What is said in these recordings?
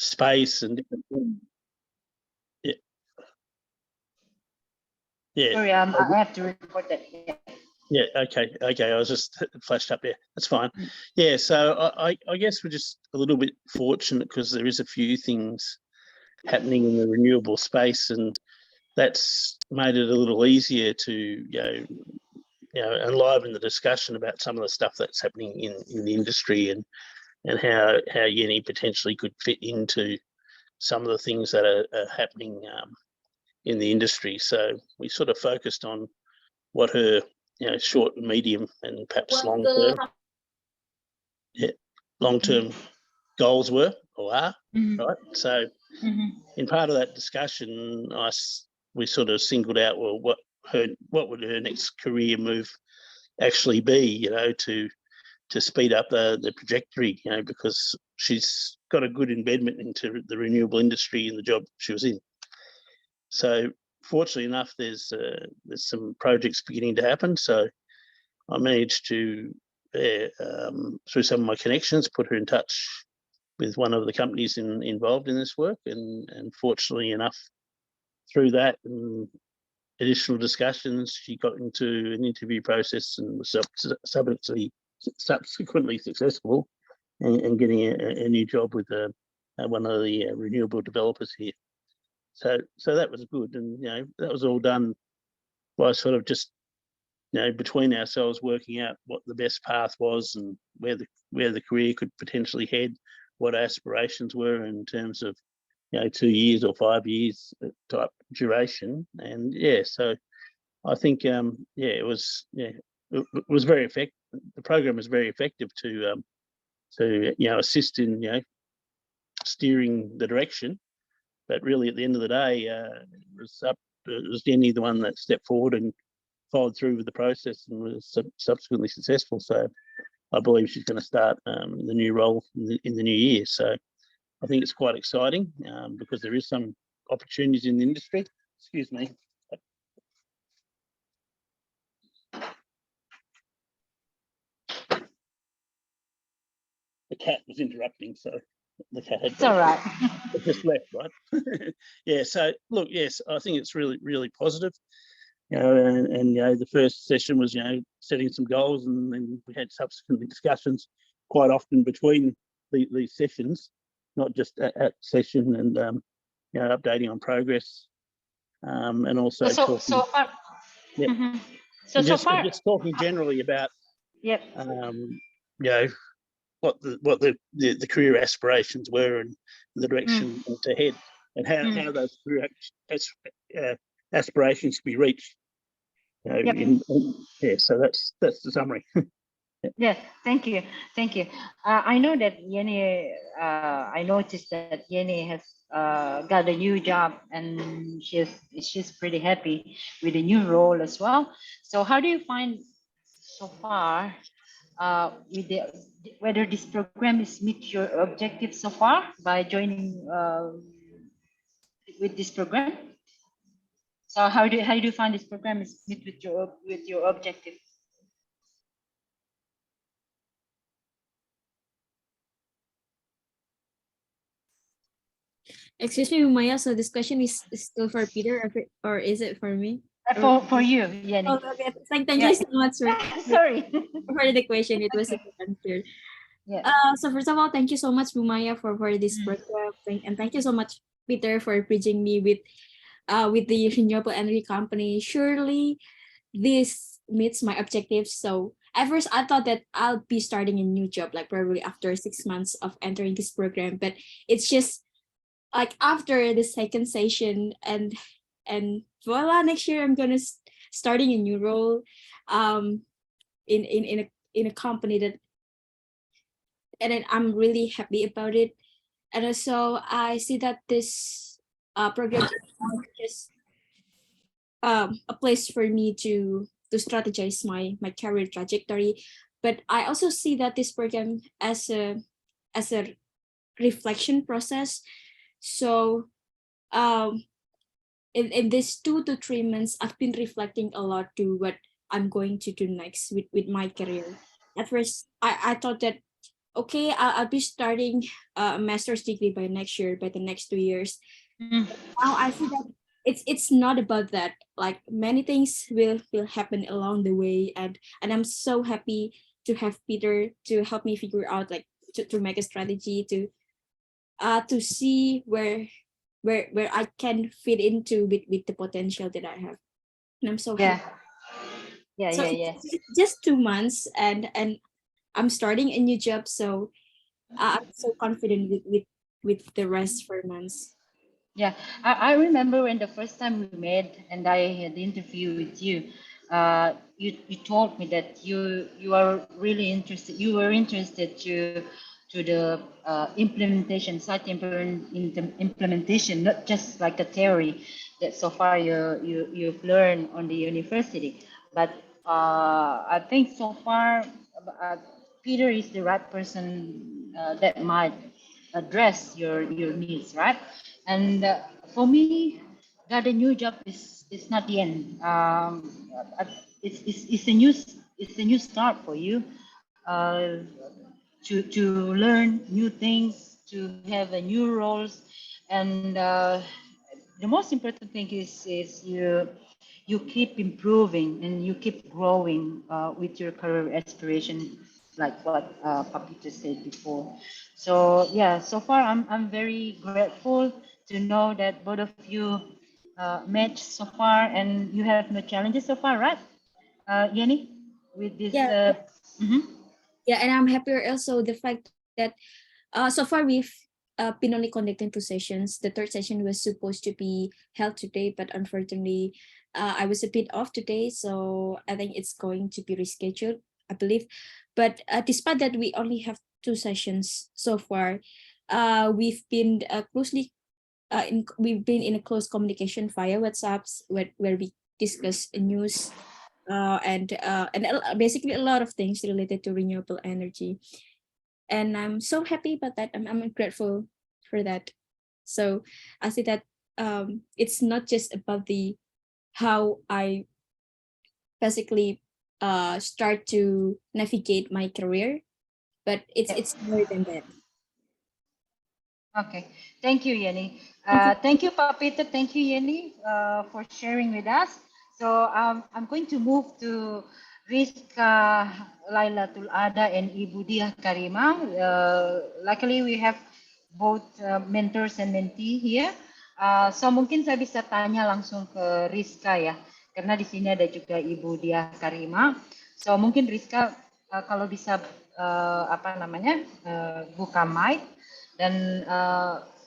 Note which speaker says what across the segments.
Speaker 1: space and different things. Yeah.
Speaker 2: Sorry, I have to report that.
Speaker 1: Yeah. Okay. I was just flashed up there. That's fine. Yeah. So I guess we're just a little bit fortunate because there is a few things happening in the renewable space, and that's made it a little easier to enliven the discussion about some of the stuff that's happening in the industry and how Yenny potentially could fit into some of the things that are happening in the industry. So we sort of focused on what her short and medium and perhaps long-term goals were or are, right? So in part of that discussion, we sort of singled out, well, what would her next career move actually be, to speed up the trajectory, because she's got a good embedment into the renewable industry in the job she was in. So fortunately enough, there's some projects beginning to happen. So I managed to, through some of my connections, put her in touch with one of the companies involved in this work, and fortunately enough, through that and additional discussions, she got into an interview process and was subsequently successful in getting a new job with one of the renewable developers here. So that was good, and that was all done by sort of just between ourselves working out what the best path was and where the career could potentially head, what aspirations were in terms of 2 years or 5 years type duration. And so I think it was very effective. The program was very effective to assist in steering the direction. But really, at the end of the day, it was Jenny the one that stepped forward and followed through with the process and was subsequently successful. So I believe she's going to start the new role in the new year. So I think it's quite exciting because there is some opportunities in the industry. Excuse me. The cat was interrupting, so the cat had.
Speaker 2: It's all right.
Speaker 1: It just left, right? Yeah. So look, yes, I think it's really, really positive. And the first session was setting some goals, and then we had subsequent discussions quite often between these sessions, not just at session, and updating on progress, and also
Speaker 2: so far.
Speaker 1: Yeah.
Speaker 2: Mm-hmm.
Speaker 1: So
Speaker 2: far,
Speaker 1: just talking generally about
Speaker 2: yep.
Speaker 1: What the career aspirations were and the direction to head, and how those career aspirations can be reached. So that's the summary.
Speaker 2: Yes, thank you. I know that Yenny. I noticed that Yenny has got a new job, and she's pretty happy with the new role as well. So how do you find so far with whether this program is meet your objectives so far by joining with this program? So how do you find this program is meet with your objective?
Speaker 3: Excuse me, Maya. So this question is still for Peter, or is it for me?
Speaker 2: For you, Yenny.
Speaker 3: Oh, okay. Thank you so much for
Speaker 2: sorry
Speaker 3: for the question. It was unclear.
Speaker 2: Yeah.
Speaker 3: So first of all, thank you so much, Bumaya, for this program, and thank you so much, Peter, for bridging me with the renewable energy company. Surely, this meets my objectives. So at first, I thought that I'll be starting a new job, like probably after 6 months of entering this program. But it's just like after the second session, and voila, next year I'm gonna starting a new role, in a company that. And then I'm really happy about it. And also I see that this program is just a place for me to strategize my career trajectory. But I also see that this program as a reflection process. So in these 2 to 3 months, I've been reflecting a lot to what I'm going to do next with my career. At first, I thought that okay, I'll be starting a master's degree by next year, by the next 2 years.
Speaker 2: Mm.
Speaker 3: Now I see that it's not about that. Like many things will happen along the way, and I'm so happy to have Peter to help me figure out, like to make a strategy to see where I can fit into with the potential that I have. And I'm so
Speaker 2: Yeah.
Speaker 3: happy.
Speaker 2: Yeah,
Speaker 3: So
Speaker 2: yeah, yeah.
Speaker 3: it's just 2 months, and I'm starting a new job, so I'm so confident with the rest 4 months.
Speaker 2: Yeah, I remember when the first time we met and I had the interview with you, you told me that you are really interested. You were interested to the implementation, site implementation, not just like the theory that so far you've learned on the university. But I think so far Peter is the right person that might address your needs, right? And for me, got a new job is not the end. It's a new start for you uh, to learn new things, to have a new roles, and the most important thing is you keep improving and you keep growing with your career aspiration, like what Papito said before. So yeah, so far I'm very grateful to know that both of you met so far and you have no challenges so far, right? Yenny, with this.
Speaker 3: Yeah,
Speaker 2: Mhm.
Speaker 3: yeah, and I'm happier also the fact that so far we've been only conducting 2 sessions. The third session was supposed to be held today, but unfortunately, I was a bit off today, so I think it's going to be rescheduled, I believe. But despite that, we only have 2 sessions so far. We've been we've been in a close communication via WhatsApps where we discuss news and basically a lot of things related to renewable energy. And I'm so happy about that. I'm grateful for that. So I see that it's not just about the how I basically start to navigate my career, but it's more than that.
Speaker 2: Okay, thank you, Yenny.
Speaker 3: Thank you.
Speaker 2: Thank you, Papito. Thank you, Yenny, for sharing with us. So I'm going to move to Rizka Lailatul Ada and Ibu Diah Karima. Luckily, we have both mentors and mentee here. So mungkin saya bisa tanya langsung ke Rizka ya, karena di sini ada juga Ibu Diah Karima. So mungkin Rizka kalau bisa apa namanya buka mic. Dan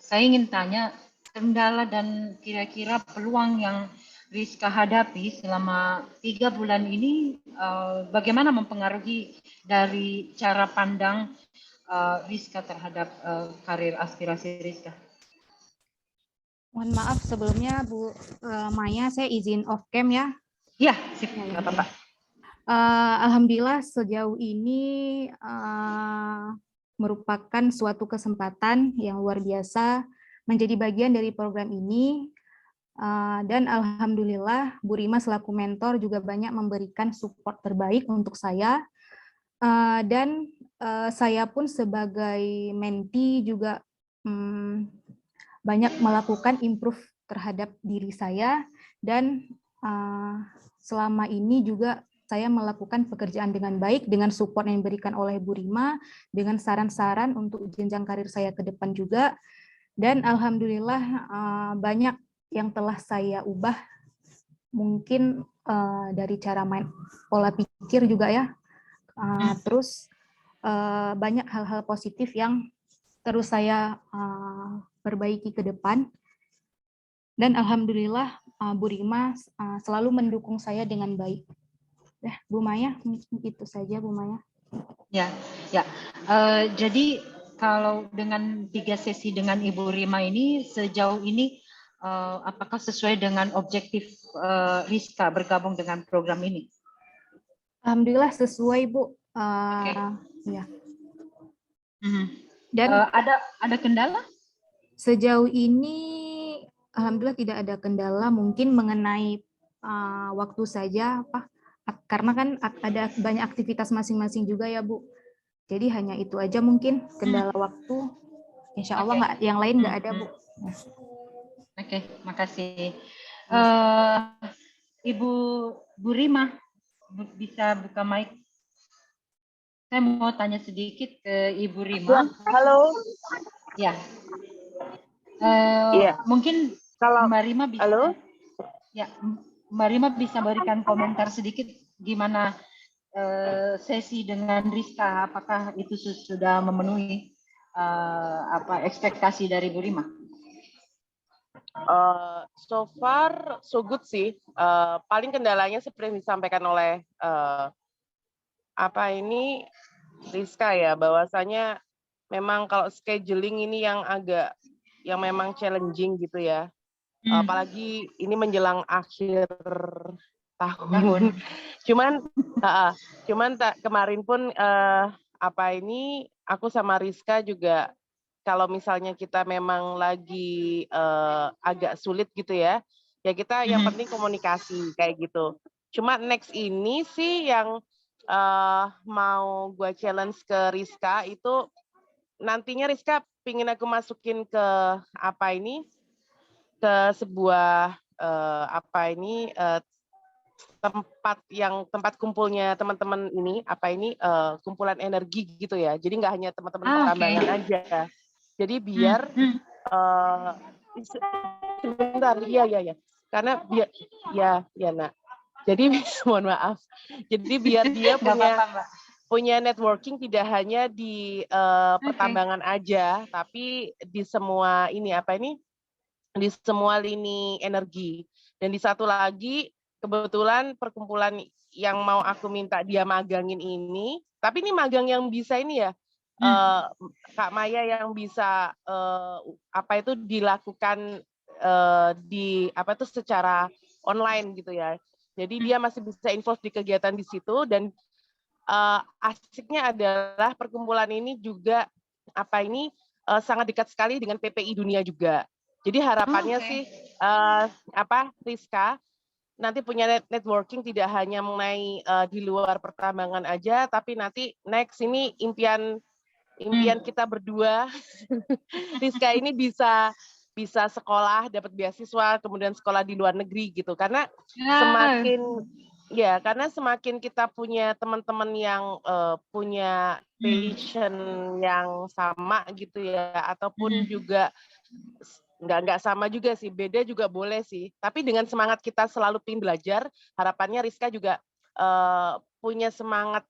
Speaker 2: saya ingin tanya kendala dan kira-kira peluang yang Rizka hadapi selama 3 bulan ini bagaimana mempengaruhi dari cara pandang Rizka terhadap karir aspirasi Rizka?
Speaker 4: Mohon maaf sebelumnya Bu Maya, saya izin off cam ya.
Speaker 2: Ya, sip, nggak apa-apa.
Speaker 4: Alhamdulillah sejauh ini merupakan suatu kesempatan yang luar biasa menjadi bagian dari program ini. Dan alhamdulillah Bu Rima selaku mentor juga banyak memberikan support terbaik untuk saya. Dan saya pun sebagai mentee juga banyak melakukan improve terhadap diri saya, dan selama ini juga saya melakukan pekerjaan dengan baik dengan support yang diberikan oleh Bu Rima, dengan saran-saran untuk jenjang karir saya ke depan juga. Dan alhamdulillah banyak yang telah saya ubah, mungkin dari cara main pola pikir juga ya. Terus banyak hal-hal positif yang terus saya perbaiki ke depan. Dan alhamdulillah Bu Rima selalu mendukung saya dengan baik. Bu Maya, itu saja Bu Maya.
Speaker 2: Ya, ya. Jadi kalau dengan 3 sesi dengan Ibu Rima ini sejauh ini apakah sesuai dengan objektif Rizka bergabung dengan program ini?
Speaker 4: Alhamdulillah sesuai Bu.
Speaker 2: Okay.
Speaker 4: Ya.
Speaker 2: Dan ada kendala?
Speaker 4: Sejauh ini alhamdulillah tidak ada kendala, mungkin mengenai waktu saja, karena kan ada banyak aktivitas masing-masing juga ya Bu. Jadi hanya itu aja mungkin kendala waktu. Insya Allah
Speaker 2: Oke.
Speaker 4: nggak, yang lain nggak ada, Bu.
Speaker 2: Oke, makasih. Eh, Ibu Bu Rima, bisa buka mic? Saya mau tanya sedikit ke Ibu Rima.
Speaker 5: Halo.
Speaker 2: Ya.
Speaker 5: Iya.
Speaker 2: Mungkin
Speaker 5: Kalau
Speaker 2: Mbak Rima bisa.
Speaker 5: halo?
Speaker 2: Ya, Mbak Rima bisa berikan komentar sedikit gimana sesi dengan Rizka, apakah itu sudah memenuhi ekspektasi dari Bu Rima?
Speaker 5: So far so good sih. Paling kendalanya seperti yang disampaikan oleh Rizka ya, bahwasanya memang kalau scheduling ini yang memang challenging gitu ya. Apalagi ini menjelang akhir tahun. Cuman kemarin pun aku sama Rizka juga, kalau misalnya kita memang lagi agak sulit gitu ya kita yang penting komunikasi kayak gitu. Cuma next ini sih yang mau gue challenge ke Rizka itu, nantinya Rizka pingin aku masukin ke ke sebuah tempat kumpulnya teman-teman ini kumpulan energi gitu ya. Jadi nggak hanya teman-teman pertambangan aja. Jadi biar sebentar, iya. Karena nak. Jadi mohon maaf. Jadi biar dia punya networking tidak hanya di pertambangan aja, tapi di semua di semua lini energi. Dan di satu lagi, kebetulan perkumpulan yang mau aku minta dia magangin ini, tapi ini magang yang bisa ini ya, Kak Maya, yang bisa dilakukan secara online gitu ya. Jadi dia masih bisa involve di kegiatan di situ, dan asiknya adalah perkumpulan ini juga sangat dekat sekali dengan PPI Dunia juga. Jadi harapannya sih Rizka nanti punya networking tidak hanya mengenai di luar pertambangan aja, tapi nanti next ini impian kita berdua Rizka ini bisa sekolah, dapat beasiswa, kemudian sekolah di luar negeri gitu. Karena semakin kita punya teman-teman yang punya passion yang sama gitu ya, ataupun juga nggak sama juga sih, beda juga boleh sih. Tapi dengan semangat kita selalu pengen belajar, harapannya Rizka juga punya semangat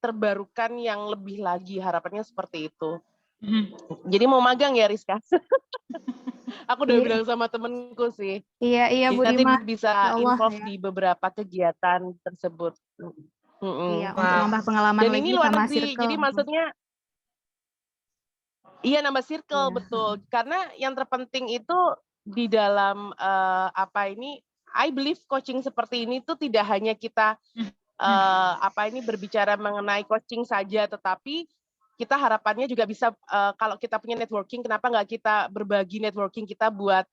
Speaker 5: terbarukan yang lebih lagi, harapannya seperti itu. Jadi mau magang ya Rizka? Aku udah bilang sama temenku sih.
Speaker 4: Iya Bu
Speaker 5: nanti
Speaker 4: Rima.
Speaker 5: bisa involve di beberapa kegiatan tersebut.
Speaker 4: Iya, untuk nambah pengalaman
Speaker 5: Dan
Speaker 4: lagi
Speaker 5: ini luar
Speaker 4: sama
Speaker 5: negeri,
Speaker 4: circle.
Speaker 5: jadi maksudnya nambah circle, betul. Karena yang terpenting itu di dalam I believe coaching seperti ini tuh tidak hanya kita berbicara mengenai coaching saja, tetapi kita harapannya juga bisa kalau kita punya networking, kenapa nggak kita berbagi networking kita buat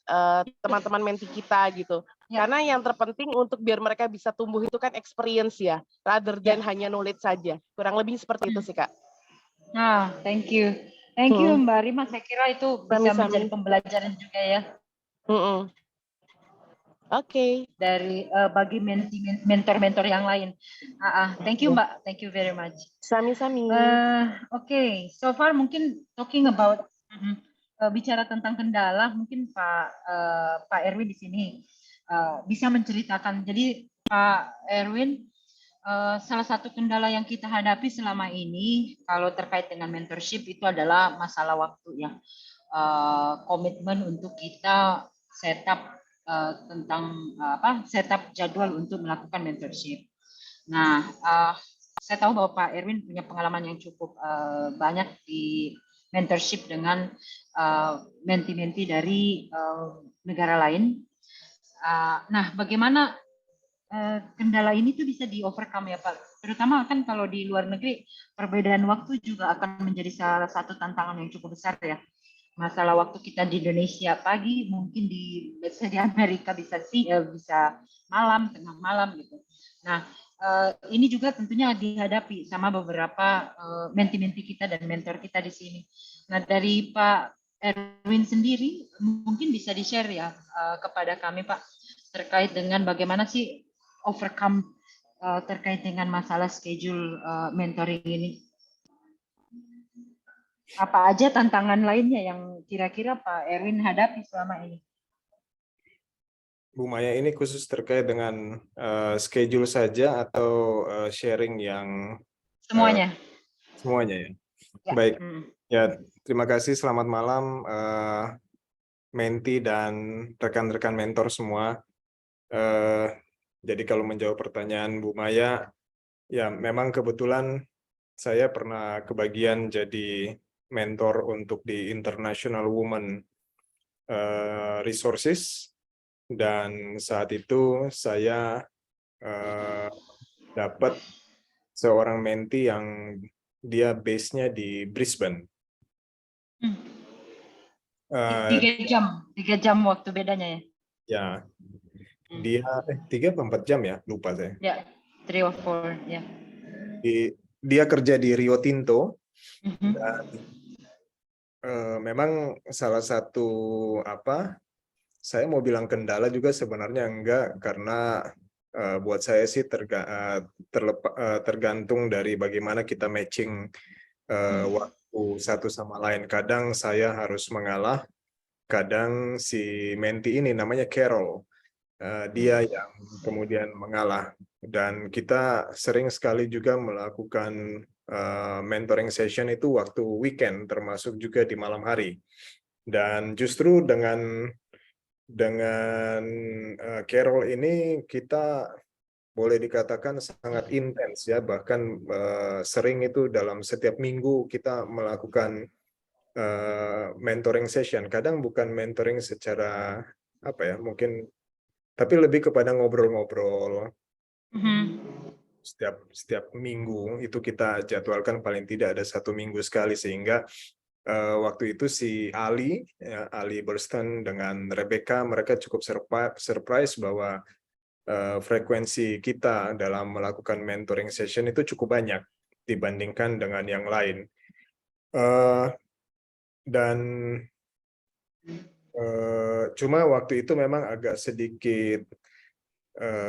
Speaker 5: teman-teman menti kita gitu. Karena yang terpenting untuk biar mereka bisa tumbuh itu kan experience ya, rather than hanya knowledge saja. Kurang lebih seperti itu sih Kak.
Speaker 2: Thank you. Thank you Mbak Rima, saya kira itu bisa menjadi pembelajaran juga ya.
Speaker 5: Oke.
Speaker 2: Dari bagi mentor-mentor yang lain. Thank you Mbak, thank you very much.
Speaker 5: Sami-sami.
Speaker 2: Oke, so far mungkin talking about bicara tentang kendala, mungkin Pak Erwin di sini bisa menceritakan. Jadi Pak Erwin, salah satu kendala yang kita hadapi selama ini kalau terkait dengan mentorship itu adalah masalah waktu ya. Komitmen untuk kita setup tentang setup jadwal untuk melakukan mentorship. Nah, saya tahu bahwa Pak Erwin punya pengalaman yang cukup banyak di mentorship dengan menti-menti dari negara lain. Nah, bagaimana kendala ini tuh bisa di overcome ya Pak? Terutama kan kalau di luar negeri perbedaan waktu juga akan menjadi salah satu tantangan yang cukup besar ya. Masalah waktu kita di Indonesia pagi, mungkin di Amerika bisa malam, tengah malam gitu. Nah, ini juga tentunya dihadapi sama beberapa menti-menti kita dan mentor kita di sini. Nah, dari Pak Erwin sendiri mungkin bisa di-share ya kepada kami, Pak, terkait dengan bagaimana sih overcome terkait dengan masalah schedule mentoring ini. Apa aja tantangan lainnya yang kira-kira Pak Erwin hadapi selama ini?
Speaker 6: Bu Maya, ini khusus terkait dengan schedule saja atau sharing yang
Speaker 2: Semuanya.
Speaker 6: semuanya ya?
Speaker 2: Ya.
Speaker 6: Baik, ya terima kasih. Selamat malam menti dan rekan-rekan mentor semua. Jadi kalau menjawab pertanyaan Bu Maya, ya memang kebetulan saya pernah kebagian jadi mentor untuk di International Women Resources. Dan saat itu saya dapat seorang menti yang dia base-nya di Brisbane.
Speaker 2: 3 jam waktu bedanya ya?
Speaker 6: Ya, dia 3 atau 4 jam ya, lupa saya.
Speaker 2: Ya, 3 or 4 ya.
Speaker 6: Dia kerja di Rio Tinto. Dan memang salah satu saya mau bilang kendala juga sebenarnya enggak, karena buat saya sih tergantung dari bagaimana kita matching waktu satu sama lain. Kadang saya harus mengalah, kadang si menti ini namanya Carol, dia yang kemudian mengalah. Dan kita sering sekali juga melakukan mentoring session itu waktu weekend, termasuk juga di malam hari. Dan justru dengan Carol ini kita boleh dikatakan sangat intens ya, bahkan sering itu dalam setiap minggu kita melakukan mentoring session. Kadang bukan mentoring secara mungkin, tapi lebih kepada ngobrol-ngobrol. Setiap minggu itu kita jadwalkan paling tidak ada 1 minggu sekali, sehingga waktu itu si Ali Burston dengan Rebecca, mereka cukup surprise bahwa frekuensi kita dalam melakukan mentoring session itu cukup banyak dibandingkan dengan yang lain. Dan cuma waktu itu memang agak sedikit,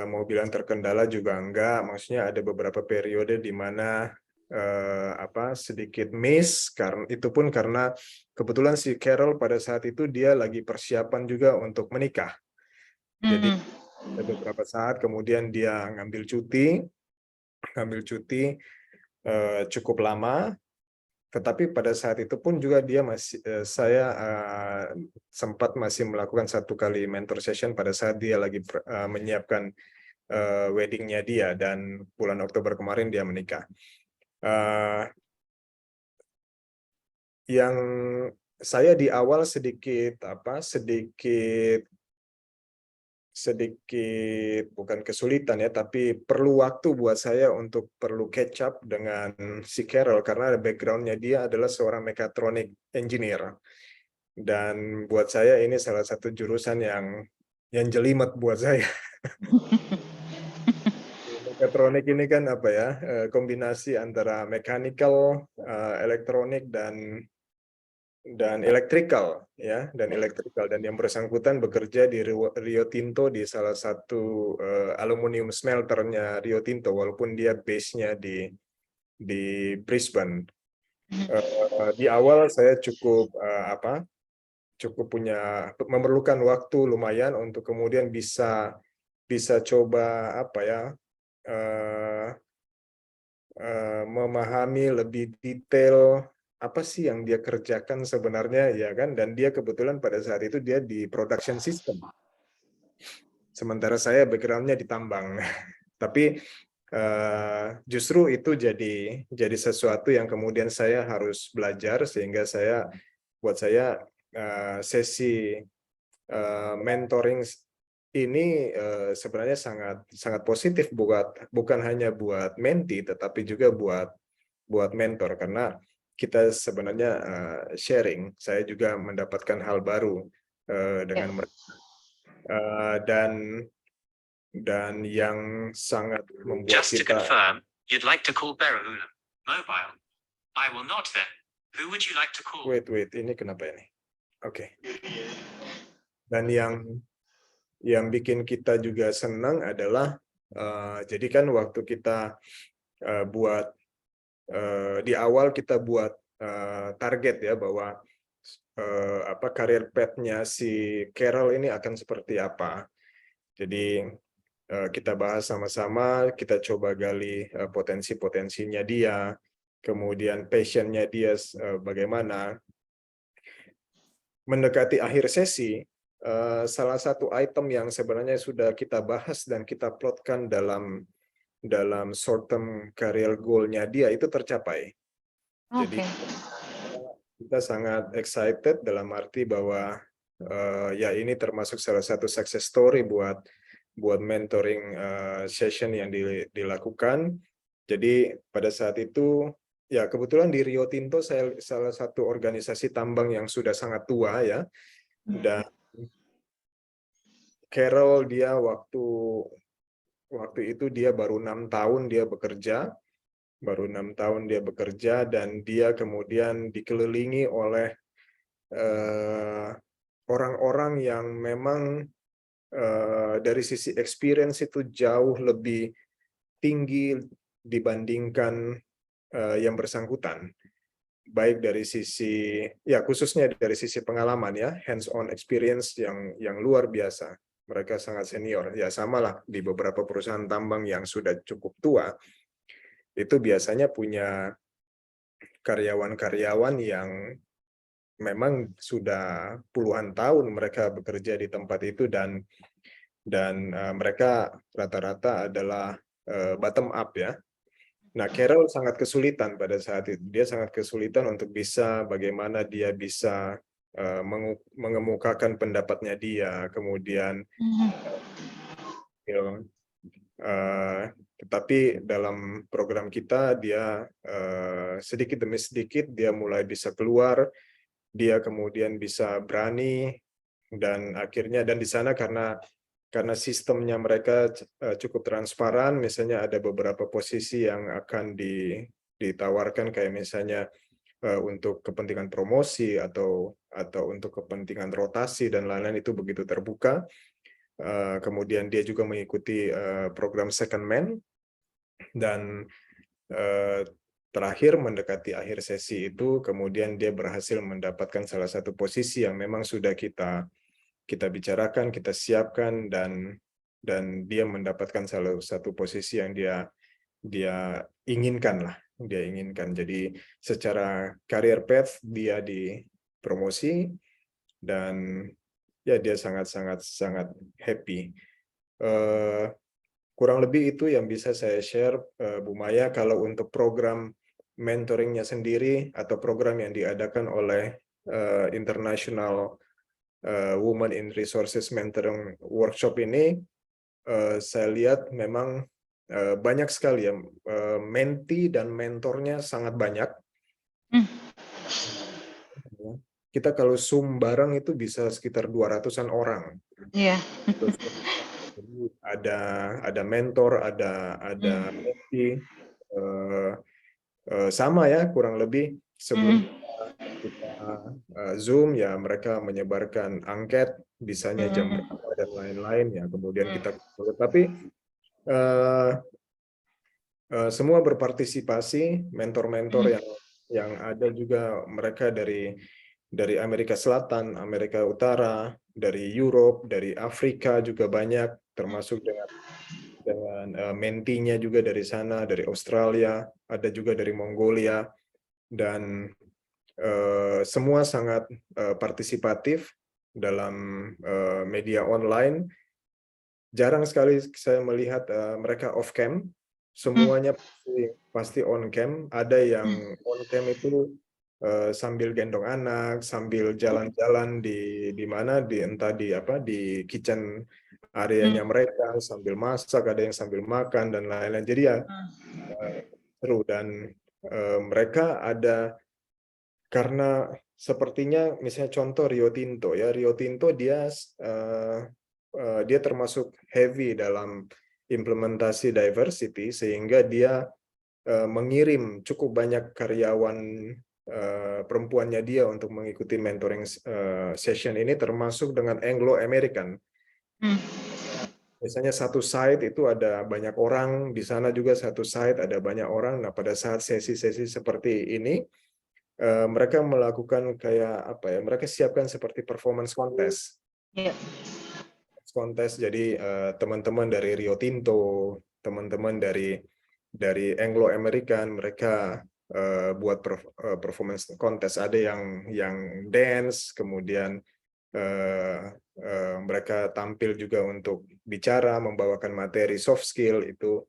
Speaker 6: mau bilang terkendala juga enggak, maksudnya ada beberapa periode di mana sedikit miss, karena itu pun karena kebetulan si Carol pada saat itu dia lagi persiapan juga untuk menikah. Jadi ada beberapa saat kemudian dia ngambil cuti cukup lama, tetapi pada saat itu pun juga dia saya sempat masih melakukan 1 kali mentor session pada saat dia lagi menyiapkan weddingnya dia, dan bulan Oktober kemarin dia menikah. Yang saya di awal sedikit bukan kesulitan ya, tapi perlu waktu buat saya untuk perlu catch up dengan si Carol, karena background-nya dia adalah seorang mechatronic engineer, dan buat saya ini salah satu jurusan yang jelimet buat saya. Mechatronic ini kan kombinasi antara mechanical, elektronik dan electrical ya, dan yang bersangkutan bekerja di Rio Tinto, di salah satu aluminium smelternya Rio Tinto, walaupun dia base-nya di Brisbane. Di awal saya cukup memerlukan waktu lumayan untuk kemudian bisa coba memahami lebih detail apa sih yang dia kerjakan sebenarnya, ya kan? Dan dia kebetulan pada saat itu dia di production system, sementara saya background-nya di tambang. Tapi justru itu jadi sesuatu yang kemudian saya harus belajar, sehingga buat saya sesi mentoring ini sebenarnya sangat positif, bukan hanya buat menti, tetapi juga buat mentor, karena kita sebenarnya sharing. Saya juga mendapatkan hal baru dengan mereka, dan dan yang sangat membuat
Speaker 7: Just to
Speaker 6: kita
Speaker 7: confirm, you'd like to call Berahula mobile. I will not then. Who would you like to call?
Speaker 6: wait ini kenapa ini? Oke. Dan yang bikin kita juga senang adalah jadi kan waktu kita buat di awal kita buat target ya bahwa career path-nya si Carol ini akan seperti apa. Jadi kita bahas sama-sama, kita coba gali potensi-potensinya dia, kemudian passion-nya dia bagaimana. Mendekati akhir sesi, salah satu item yang sebenarnya sudah kita bahas dan kita plotkan dalam short term career goal-nya dia itu tercapai. Jadi kita sangat excited dalam arti bahwa ya ini termasuk salah satu success story buat mentoring session yang dilakukan. Jadi pada saat itu ya kebetulan di Rio Tinto saya salah satu organisasi tambang yang sudah sangat tua ya, dan Carol dia waktu itu dia baru 6 tahun dia bekerja, dan dia kemudian dikelilingi oleh orang-orang yang memang dari sisi experience itu jauh lebih tinggi dibandingkan yang bersangkutan, baik dari sisi ya khususnya dari sisi pengalaman ya, hands on experience yang luar biasa. Mereka sangat senior ya, samalah di beberapa perusahaan tambang yang sudah cukup tua itu biasanya punya karyawan-karyawan yang memang sudah puluhan tahun mereka bekerja di tempat itu, dan mereka rata-rata adalah bottom up ya. Nah, Carol sangat kesulitan pada saat itu. Dia sangat kesulitan untuk bagaimana dia bisa mengemukakan pendapatnya dia, kemudian tetapi dalam program kita dia sedikit demi sedikit dia mulai bisa keluar, dia kemudian bisa berani, dan akhirnya di sana karena sistemnya mereka cukup transparan, misalnya ada beberapa posisi yang akan ditawarkan kayak misalnya untuk kepentingan promosi atau untuk kepentingan rotasi dan lain-lain, itu begitu terbuka. Kemudian dia juga mengikuti program secondment, dan terakhir mendekati akhir sesi itu kemudian dia berhasil mendapatkan salah satu posisi yang memang sudah kita bicarakan, kita siapkan, dan dia mendapatkan salah satu posisi yang dia inginkan lah, Jadi secara career path dia dipromosi, dan ya dia sangat happy. Kurang lebih itu yang bisa saya share, Bu Maya. Kalau untuk program mentoringnya sendiri atau program yang diadakan oleh International Women in Resources Mentoring Workshop ini, saya lihat memang banyak sekali ya, menti dan mentornya sangat banyak. Kita kalau Zoom bareng itu bisa sekitar 200-an orang.
Speaker 2: Iya.
Speaker 6: Ada mentor, ada menti, sama ya kurang lebih sebelum kita Zoom ya mereka menyebarkan angket, bisanya jam berapa dan lain-lain ya, kemudian kita tapi semua berpartisipasi, mentor-mentor yang ada juga mereka dari Amerika Selatan, Amerika Utara, dari Europe, dari Afrika juga banyak, termasuk dengan mentinya juga dari sana, dari Australia, ada juga dari Mongolia, dan semua sangat partisipatif dalam media online. Jarang sekali saya melihat mereka off cam, semuanya pasti on cam. Ada yang on cam itu sambil gendong anak, sambil jalan-jalan di mana, entah di kitchen areanya mereka, sambil masak, ada yang sambil makan dan lain-lain. Jadi ya seru, dan mereka ada, karena sepertinya misalnya contoh Rio Tinto ya, Rio Tinto dia dia termasuk heavy dalam implementasi diversity sehingga dia mengirim cukup banyak karyawan perempuannya dia untuk mengikuti mentoring session ini, termasuk dengan Anglo American. Biasanya satu site itu ada banyak orang, di sana juga satu site ada banyak orang. Nah, pada saat sesi-sesi seperti ini, mereka melakukan kayak apa ya? Mereka siapkan seperti performance contest. Kontes, jadi teman-teman dari Rio Tinto, teman-teman dari Anglo American, mereka buat performance contest. Ada yang dance, kemudian mereka tampil juga untuk bicara, membawakan materi soft skill itu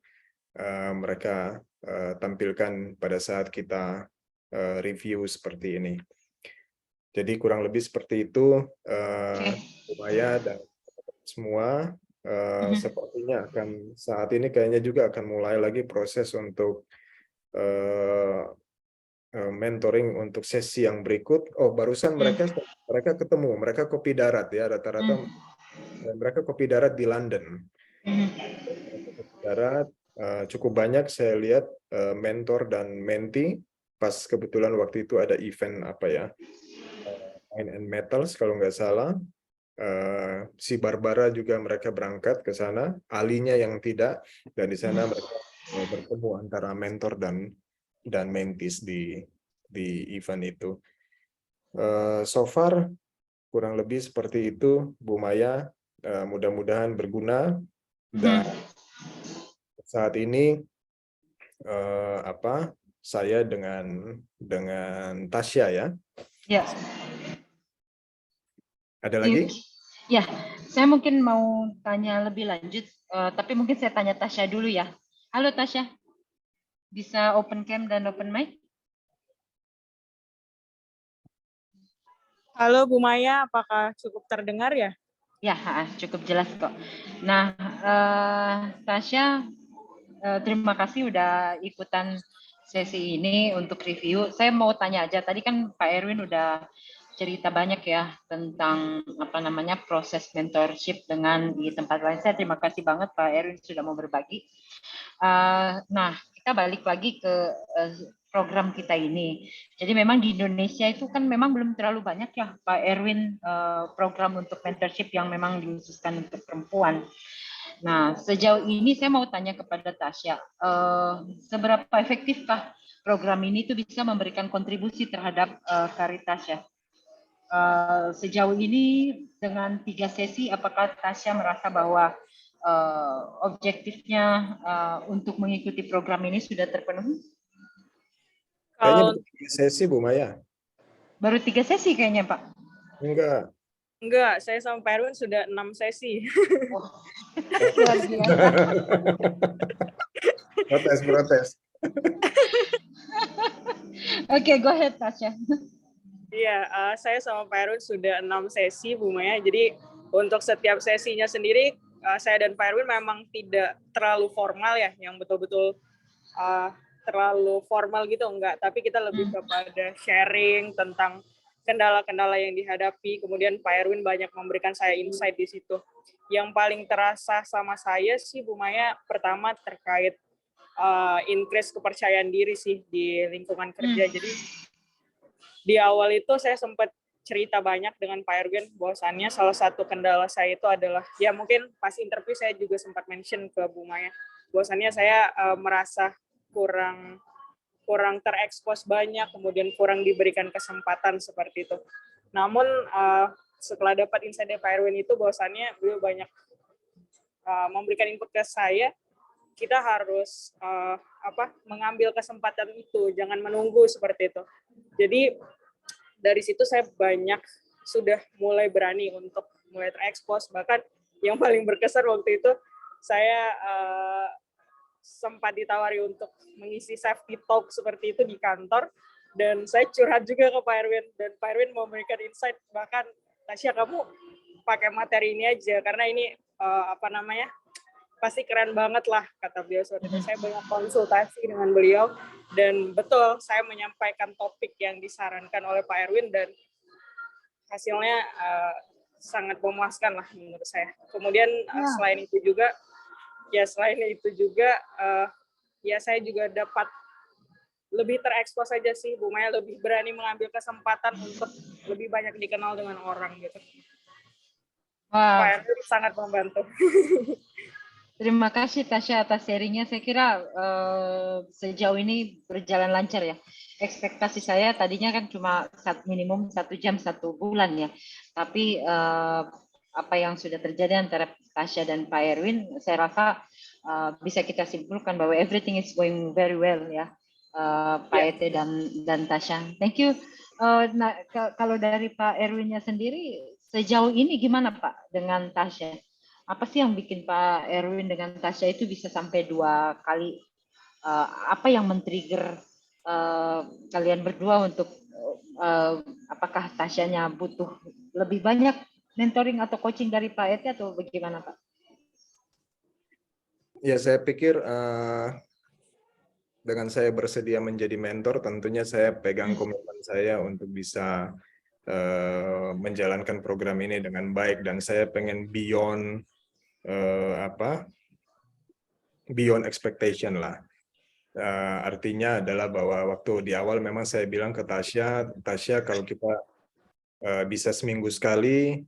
Speaker 6: mereka tampilkan pada saat kita review seperti ini. Jadi kurang lebih seperti itu, Maya dan semua sepertinya akan saat ini kayaknya juga akan mulai lagi proses untuk mentoring untuk sesi yang berikut. Oh, barusan mereka ketemu, mereka kopi darat ya, rata-rata mereka kopi darat di London. Kopi darat cukup banyak saya lihat mentor dan mentee. Pas kebetulan waktu itu ada event apa ya, Wine and Metals kalau nggak salah. Si Barbara juga mereka berangkat ke sana, Alinya yang tidak, dan di sana mereka bertemu antara mentor dan mentees di event itu. So far kurang lebih seperti itu, Bu Maya. Mudah-mudahan berguna. Dan saat ini saya dengan Tasya ya.
Speaker 2: Ya.
Speaker 6: Ada lagi?
Speaker 2: Ya, saya mungkin mau tanya lebih lanjut, tapi mungkin saya tanya Tasya dulu ya. Halo Tasya, bisa open cam dan open mic?
Speaker 8: Halo Bu Maya, apakah cukup terdengar ya?
Speaker 2: Ya, cukup jelas kok. Nah, Tasya, terima kasih udah ikutan sesi ini untuk review. Saya mau tanya aja, tadi kan Pak Erwin udah cerita banyak ya tentang proses mentorship dengan di tempat lain. Saya terima kasih banget Pak Erwin sudah mau berbagi. Nah, kita balik lagi ke program kita ini. Jadi memang di Indonesia itu kan memang belum terlalu banyak ya Pak Erwin program untuk mentorship yang memang dikhususkan untuk perempuan. Nah, sejauh ini saya mau tanya kepada Tasya, seberapa efektifkah program ini tuh bisa memberikan kontribusi terhadap karir Tasya? Sejauh ini dengan 3 sesi, apakah Tasya merasa bahwa objektifnya untuk mengikuti program ini sudah terpenuhi?
Speaker 6: Kayaknya baru 3 sesi Bu Maya.
Speaker 2: Baru 3 sesi kayaknya Pak.
Speaker 8: Enggak, saya sama Pak Erwin sudah 6 sesi.
Speaker 6: Protes.
Speaker 2: Oke, go ahead Tasya.
Speaker 8: Iya, saya sama Pak Erwin sudah 6 sesi Bu Maya. Jadi untuk setiap sesinya sendiri, saya dan Pak Erwin memang tidak terlalu formal ya, yang betul-betul terlalu formal gitu, enggak. Tapi kita lebih kepada sharing tentang kendala-kendala yang dihadapi. Kemudian Pak Erwin banyak memberikan saya insight di situ. Yang paling terasa sama saya sih Bu Maya, pertama terkait increase kepercayaan diri sih di lingkungan kerja. Jadi di awal itu saya sempat cerita banyak dengan Pak Erwin, bahwasannya salah satu kendala saya itu adalah, ya mungkin pas interview saya juga sempat mention ke Bu Maya, bahwasannya saya merasa kurang terekspos banyak, kemudian kurang diberikan kesempatan seperti itu. Namun setelah dapat insight dari Pak Erwin itu, bahwasannya beliau banyak memberikan input ke saya, kita harus mengambil kesempatan itu, jangan menunggu seperti itu. Jadi dari situ saya banyak sudah mulai berani untuk mulai terekspos. Bahkan yang paling berkesan waktu itu saya sempat ditawari untuk mengisi safety talk seperti itu di kantor, dan saya curhat juga ke Pak Erwin, dan Pak Erwin memberikan insight, bahkan Tasya kamu pakai materi ini aja karena ini pasti keren banget lah, kata beliau seperti itu. Saya banyak konsultasi dengan beliau, dan betul saya menyampaikan topik yang disarankan oleh Pak Erwin, dan hasilnya sangat memuaskan lah menurut saya. Kemudian selain itu juga ya saya juga dapat lebih terekspos saja sih, Bu Maya lebih berani mengambil kesempatan untuk lebih banyak dikenal dengan orang gitu.
Speaker 2: Wah,
Speaker 8: Pak Erwin sangat membantu.
Speaker 2: terima kasih Tasya atas sharingnya. Saya kira sejauh ini berjalan lancar ya. Ekspektasi saya tadinya kan cuma minimum 1 jam 1 bulan ya. Tapi apa yang sudah terjadi antara Tasya dan Pak Erwin, saya rasa bisa kita simpulkan bahwa everything is going very well ya. Pak Ete dan Tasya. Thank you. Nah, kalau dari Pak Erwinnya sendiri, sejauh ini gimana Pak dengan Tasya? Apa sih yang bikin Pak Erwin dengan Tasya itu bisa sampai 2 kali? Apa yang men-trigger kalian berdua untuk apakah Tasyanya butuh lebih banyak mentoring atau coaching dari Pak Ete atau bagaimana Pak?
Speaker 6: Ya, saya pikir dengan saya bersedia menjadi mentor, tentunya saya pegang komitmen saya untuk bisa menjalankan program ini dengan baik, dan saya pengen beyond beyond expectation lah. Artinya adalah bahwa waktu di awal memang saya bilang ke Tasya kalau kita bisa seminggu sekali,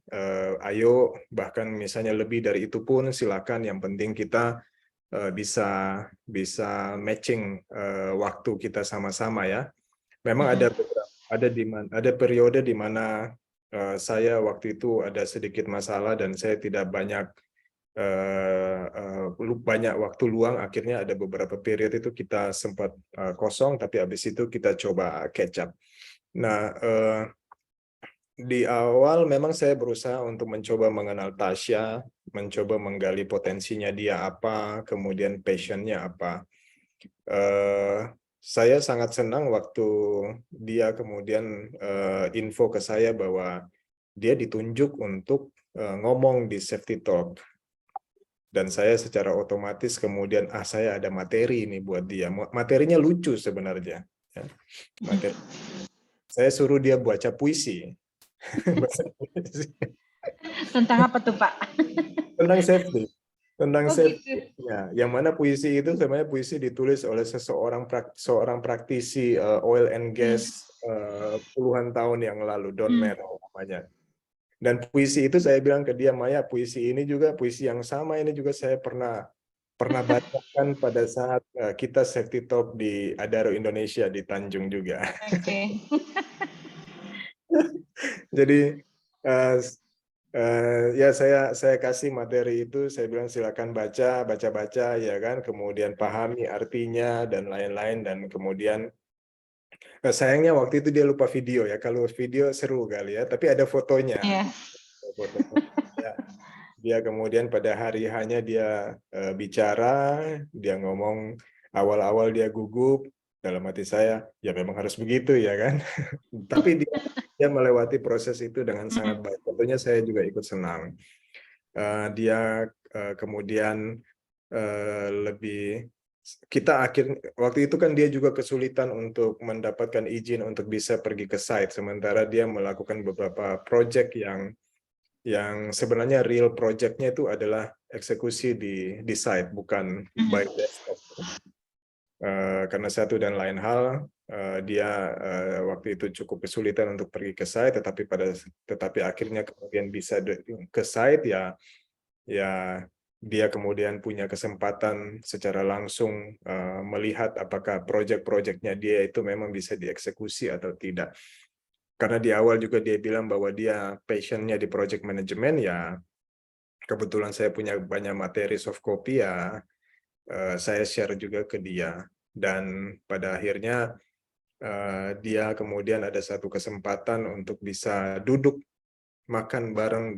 Speaker 6: ayo, bahkan misalnya lebih dari itu pun silakan, yang penting kita bisa matching waktu kita sama-sama ya. Memang ada periode di mana saya waktu itu ada sedikit masalah dan saya tidak banyak waktu luang. Akhirnya ada beberapa periode itu kita sempat kosong, tapi habis itu kita coba catch up. Nah, di awal memang saya berusaha untuk mencoba mengenal Tasya, mencoba menggali potensinya dia apa, kemudian passionnya apa. Saya sangat senang waktu dia kemudian info ke saya bahwa dia ditunjuk untuk ngomong di Safety Talk. Dan saya secara otomatis kemudian, saya ada materi ini buat dia. Materinya lucu sebenarnya. Saya suruh dia baca puisi.
Speaker 2: Tentang apa tuh Pak?
Speaker 6: Tentang safety. Safety. Ya, yang mana puisi itu sebenarnya puisi ditulis oleh seorang praktisi oil and gas puluhan tahun yang lalu, Don Merrill namanya. Dan puisi itu saya bilang ke dia, Maya, puisi ini juga puisi yang sama ini juga saya pernah bacakan pada saat kita Safety Talk di Adaro Indonesia di Tanjung juga.
Speaker 2: Oke.
Speaker 6: Jadi ya saya kasih materi itu, saya bilang silakan baca ya kan, kemudian pahami artinya dan lain-lain, dan kemudian sayangnya waktu itu dia lupa video ya. Kalau video seru kali ya, tapi ada fotonya.
Speaker 2: Yeah.
Speaker 6: Dia kemudian pada hari hanya dia bicara, dia ngomong, awal-awal dia gugup, dalam hati saya ya memang harus begitu ya kan. Tapi dia melewati proses itu dengan sangat baik. Tentunya saya juga ikut senang. Dia kemudian waktu itu kan dia juga kesulitan untuk mendapatkan izin untuk bisa pergi ke site, sementara dia melakukan beberapa project yang sebenarnya real project-nya itu adalah eksekusi di site, bukan by desktop. Karena satu dan lain hal, dia waktu itu cukup kesulitan untuk pergi ke site, tetapi akhirnya kemudian bisa ke site ya dia kemudian punya kesempatan secara langsung melihat apakah project-projectnya dia itu memang bisa dieksekusi atau tidak. Karena di awal juga dia bilang bahwa dia passion-nya di project management, ya kebetulan saya punya banyak materi soft copy ya, saya share juga ke dia. Dan pada akhirnya dia kemudian ada satu kesempatan untuk bisa duduk makan bareng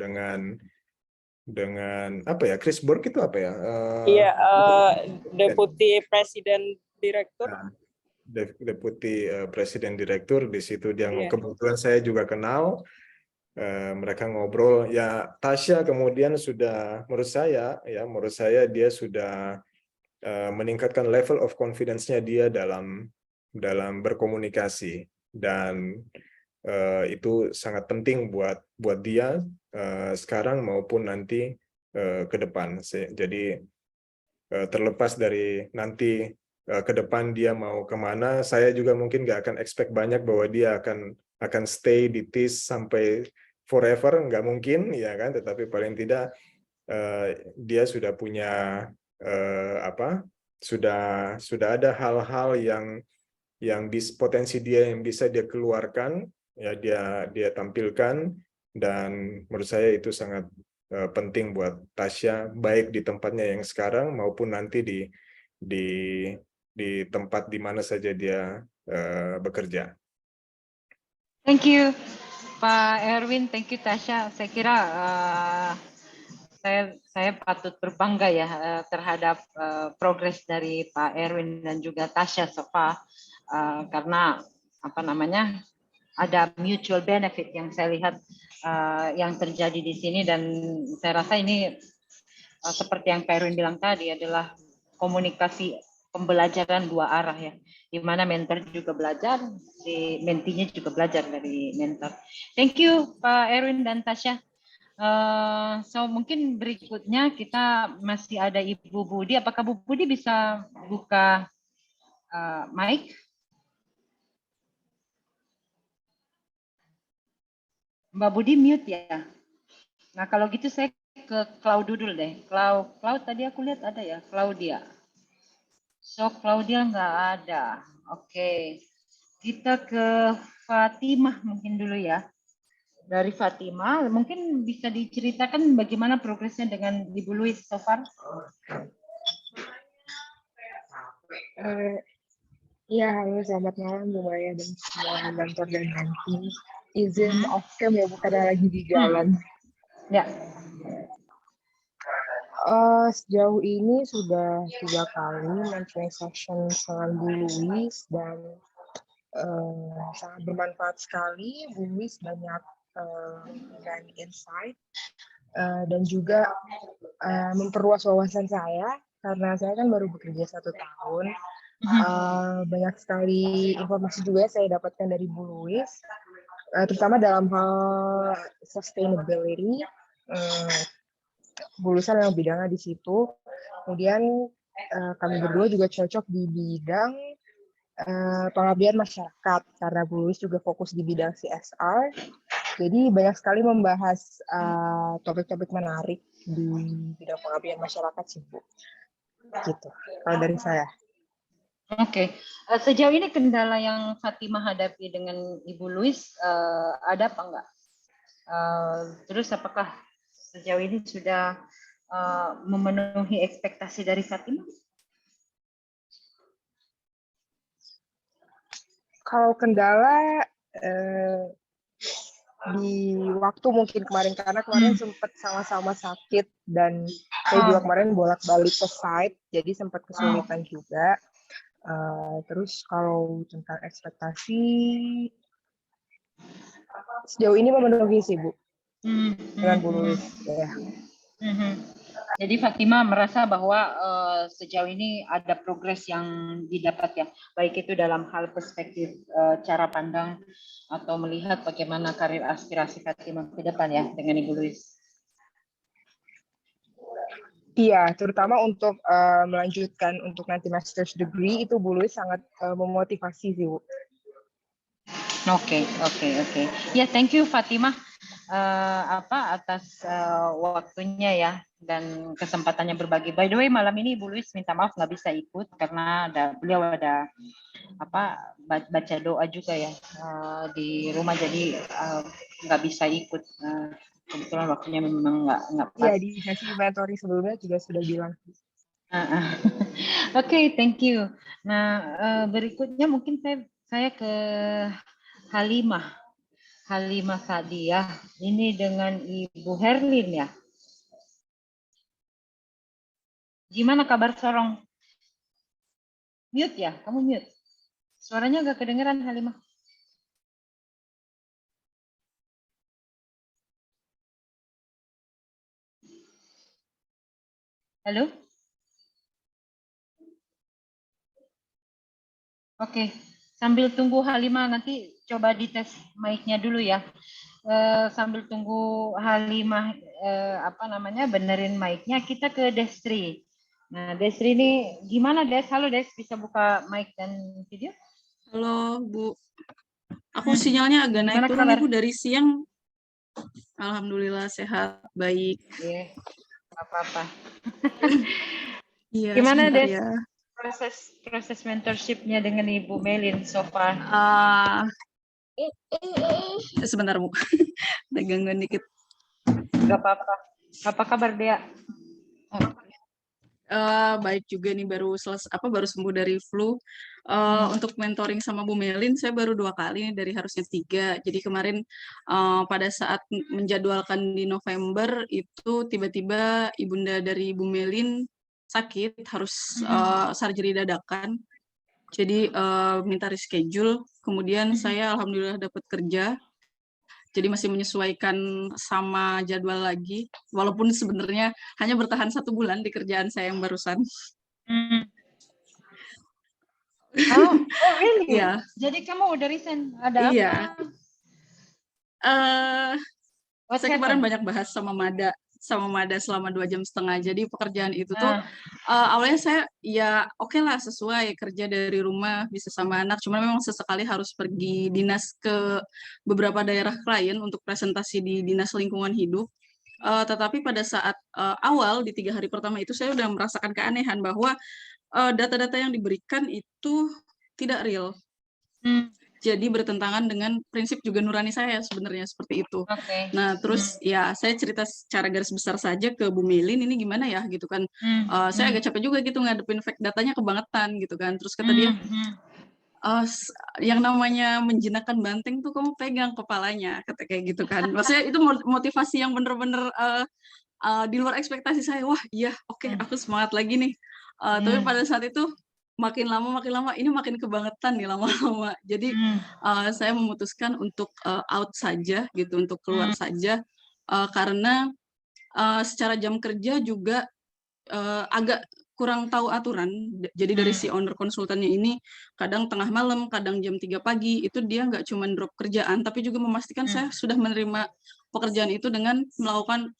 Speaker 6: dengan apa ya, Chris Borg itu apa ya?
Speaker 8: Iya, Deputi Presiden Direktur.
Speaker 6: Deputi Presiden Direktur, di situ dia kebetulan saya juga kenal, mereka ngobrol ya. Tasya kemudian sudah menurut saya dia sudah meningkatkan level of confidence-nya dia dalam berkomunikasi, dan itu sangat penting buat dia sekarang maupun nanti ke depan. Jadi terlepas dari nanti ke depan dia mau kemana, saya juga mungkin nggak akan expect banyak bahwa dia akan stay di TIS sampai forever, nggak mungkin, ya kan? Tetapi paling tidak dia sudah punya sudah ada hal-hal yang potensi dia yang bisa dia keluarkan, ya dia tampilkan, dan menurut saya itu sangat penting buat Tasya, baik di tempatnya yang sekarang maupun nanti di tempat di mana saja dia bekerja.
Speaker 2: Thank you, Pak Erwin. Thank you, Tasya. Saya kira saya patut berbangga ya terhadap progres dari Pak Erwin dan juga Tasya so far, karena apa namanya, ada mutual benefit yang saya lihat yang terjadi di sini, dan saya rasa ini seperti yang Pak Erwin bilang tadi adalah komunikasi pembelajaran dua arah ya, di mana mentor juga belajar, si mentinya juga belajar dari mentor. Thank you Pak Erwin dan Tasya. So mungkin berikutnya kita masih ada Ibu Budi. Apakah Bu Budi bisa buka mic? Mbak Budi mute ya. Nah kalau gitu saya ke Claudia dulu deh. Cloud tadi aku lihat ada ya, Claudia. So Claudia nggak ada. Oke. Kita ke Fatimah mungkin dulu ya. Dari Fatimah, mungkin bisa diceritakan bagaimana progresnya dengan Ibu Louis so far?
Speaker 9: Ya, halo, selamat malam Bu Maya dan semua mentor dan nanti. Izin off cam ya, bukan lagi di jalan.
Speaker 2: Ya.
Speaker 9: Sejauh ini sudah 3 kali mentoring session dengan Bu Louis, dan sangat bermanfaat sekali. Bu Louis banyak memberikan insight dan juga memperluas wawasan saya, karena saya kan baru bekerja 1 tahun. Banyak sekali informasi juga saya dapatkan dari Bu Louis, terutama dalam hal sustainability. Bu Louis yang bidangnya di situ. Kemudian kami berdua juga cocok di bidang pengabdian masyarakat, karena Bu Louis juga fokus di bidang CSR. Jadi banyak sekali membahas topik-topik menarik di bidang pengabdian masyarakat sih Bu. Gitu kalau dari saya.
Speaker 2: Oke. Sejauh ini kendala yang Fatimah hadapi dengan Ibu Louis ada apa enggak? Terus apakah sejauh ini sudah memenuhi ekspektasi dari Fatimah?
Speaker 9: Kalau kendala di waktu mungkin kemarin, karena kemarin sempat sama-sama sakit dan saya juga kemarin bolak-balik ke site, jadi sempat kesulitan juga. Terus kalau tentang ekspektasi, sejauh ini memenuhi sih Bu, dengan Bu Louis. Ya.
Speaker 2: Jadi Fatimah merasa bahwa sejauh ini ada progres yang didapat ya, baik itu dalam hal perspektif cara pandang atau melihat bagaimana karir aspirasi Fatimah ke depan ya dengan Ibu Louis.
Speaker 9: Iya, terutama untuk melanjutkan untuk nanti master's degree, itu Bu Louis sangat memotivasi sih Bu.
Speaker 2: Oke. Ya, thank you Fatimah atas waktunya ya dan kesempatannya berbagi. By the way, malam ini Ibu Louis minta maaf nggak bisa ikut karena beliau ada baca doa juga ya di rumah, jadi nggak bisa ikut. Kebetulan waktunya memang nggak pas.
Speaker 9: Iya, di sesi mentoring sebelumnya juga sudah bilang.
Speaker 2: Oke, thank you. Nah, berikutnya mungkin saya ke Halimah Sadiah. Ini dengan Ibu Herlin ya. Gimana kabar Sorong? Mute ya, kamu mute. Suaranya agak kedengeran Halimah. Halo? Oke. sambil tunggu Halimah nanti coba dites mic-nya dulu ya. Sambil tunggu Halimah benerin mic-nya, kita ke Destri. Nah, Destri ini gimana, Des? Halo, Des, bisa buka mic dan video?
Speaker 10: Halo, Bu. Aku sinyalnya agak naik
Speaker 2: Gimana
Speaker 10: turun
Speaker 2: kabar?
Speaker 10: Ibu dari siang. Alhamdulillah sehat, baik.
Speaker 2: Iya, apa-apa.
Speaker 10: Iya,
Speaker 2: Gimana,
Speaker 10: sebentar
Speaker 2: Des?
Speaker 10: ya.
Speaker 2: Proses mentorship-nya dengan Ibu Melin so far?
Speaker 10: Sebentar, Bu. Ada gangguan dikit.
Speaker 2: Gak apa-apa. Apa kabar, Dea?
Speaker 10: Baik juga nih, baru sembuh dari flu. Untuk mentoring sama Bu Melin saya baru 2 kali nih, dari harusnya 3. Jadi kemarin pada saat menjadwalkan di November itu tiba-tiba ibunda dari Bu Melin sakit, harus surgery dadakan. Jadi minta reschedule. Kemudian saya alhamdulillah dapat kerja. Jadi masih menyesuaikan sama jadwal lagi, walaupun sebenarnya hanya bertahan 1 bulan di kerjaan saya yang barusan.
Speaker 2: Oh, really?
Speaker 10: Iya.
Speaker 2: Jadi kamu udah resign? Ada
Speaker 10: Iya.
Speaker 2: apa?
Speaker 10: Saya kemarin banyak bahas sama Mada selama 2,5 jam. Jadi pekerjaan itu tuh awalnya saya ya oke lah, sesuai kerja dari rumah bisa sama anak, cuma memang sesekali harus pergi dinas ke beberapa daerah klien untuk presentasi di dinas lingkungan hidup. Tetapi pada saat awal di 3 hari pertama itu saya udah merasakan keanehan bahwa data-data yang diberikan itu tidak real. Jadi bertentangan dengan prinsip juga nurani saya sebenarnya, seperti itu.
Speaker 2: Okay.
Speaker 10: Nah, terus ya saya cerita secara garis besar saja ke Bu Melin, ini gimana ya gitu kan. Saya agak capek juga gitu ngadepin fact datanya kebangetan gitu kan. Terus kata dia, yang namanya menjinakkan banteng tuh kamu pegang kepalanya, kata kayak gitu kan. Maksudnya itu motivasi yang bener-bener di luar ekspektasi saya. Wah iya, oke, aku semangat lagi nih. Tapi pada saat itu makin lama ini makin kebangetan nih lama-lama. Jadi saya memutuskan untuk out saja gitu, untuk keluar saja, karena secara jam kerja juga agak kurang tahu aturan. Jadi dari si owner konsultannya ini kadang tengah malam, kadang jam 3 pagi itu dia nggak cuma drop kerjaan, tapi juga memastikan saya sudah menerima pekerjaan itu dengan melakukan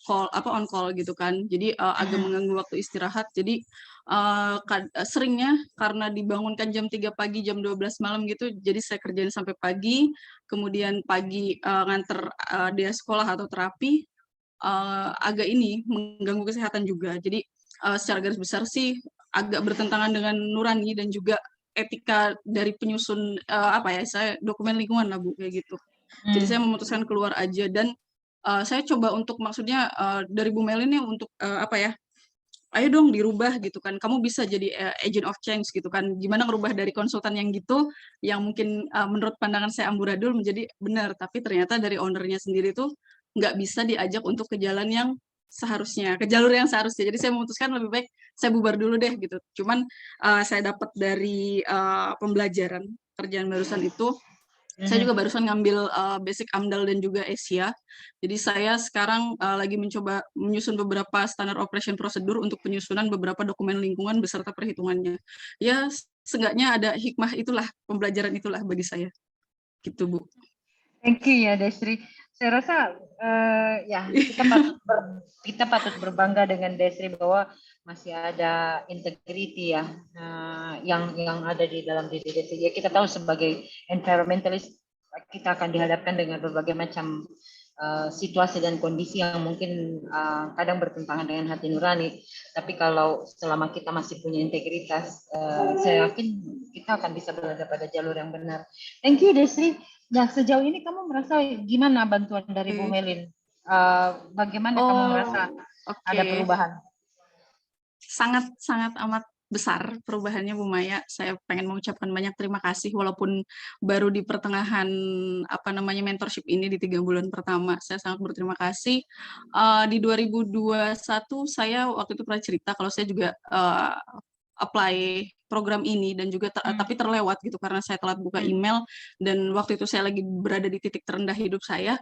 Speaker 10: on call gitu kan. Jadi agak mengganggu waktu istirahat. Jadi seringnya karena dibangunkan jam 3 pagi, jam 12 malam gitu, jadi saya kerjain sampai pagi, kemudian pagi nganter dia sekolah atau terapi, agak ini mengganggu kesehatan juga. Jadi secara garis besar sih agak bertentangan dengan nurani dan juga etika dari penyusun saya dokumen lingkungan lah Bu, kayak gitu. Jadi saya memutuskan keluar aja dan saya coba untuk maksudnya dari Bu Melin nih untuk ayo dong dirubah gitu kan, kamu bisa jadi agent of change gitu kan, gimana ngerubah dari konsultan yang gitu, yang mungkin menurut pandangan saya amburadul menjadi benar, tapi ternyata dari ownernya sendiri tuh nggak bisa diajak untuk ke jalan yang seharusnya, ke jalur yang seharusnya. Jadi saya memutuskan lebih baik saya bubar dulu deh gitu. Cuman saya dapat dari pembelajaran kerjaan barusan itu, saya juga barusan ngambil basic AMDAL dan juga Asia. Jadi saya sekarang lagi mencoba menyusun beberapa standar operation prosedur untuk penyusunan beberapa dokumen lingkungan beserta perhitungannya. Ya, seenggaknya ada hikmah itulah, pembelajaran itulah bagi saya. Gitu, Bu.
Speaker 2: Thank you ya, Desri. Saya rasa kita patut berbangga dengan Desri bahwa masih ada integrity ya yang ada di dalam diri Desri. Ya, kita tahu sebagai environmentalist kita akan dihadapkan dengan berbagai macam situasi dan kondisi yang mungkin kadang bertentangan dengan hati nurani. Tapi kalau selama kita masih punya integritas, saya yakin kita akan bisa berada pada jalur yang benar. Thank you, Desri. Nah, sejauh ini kamu merasa gimana bantuan dari Bu Melin? Bagaimana kamu merasa ada perubahan?
Speaker 10: Sangat amat besar perubahannya Bu Maya. Saya pengen mengucapkan banyak terima kasih walaupun baru di pertengahan mentorship ini di 3 bulan pertama. Saya sangat berterima kasih. Di 2021 saya waktu itu pernah cerita kalau saya juga apply program ini dan juga tapi terlewat gitu karena saya telat buka email dan waktu itu saya lagi berada di titik terendah hidup saya.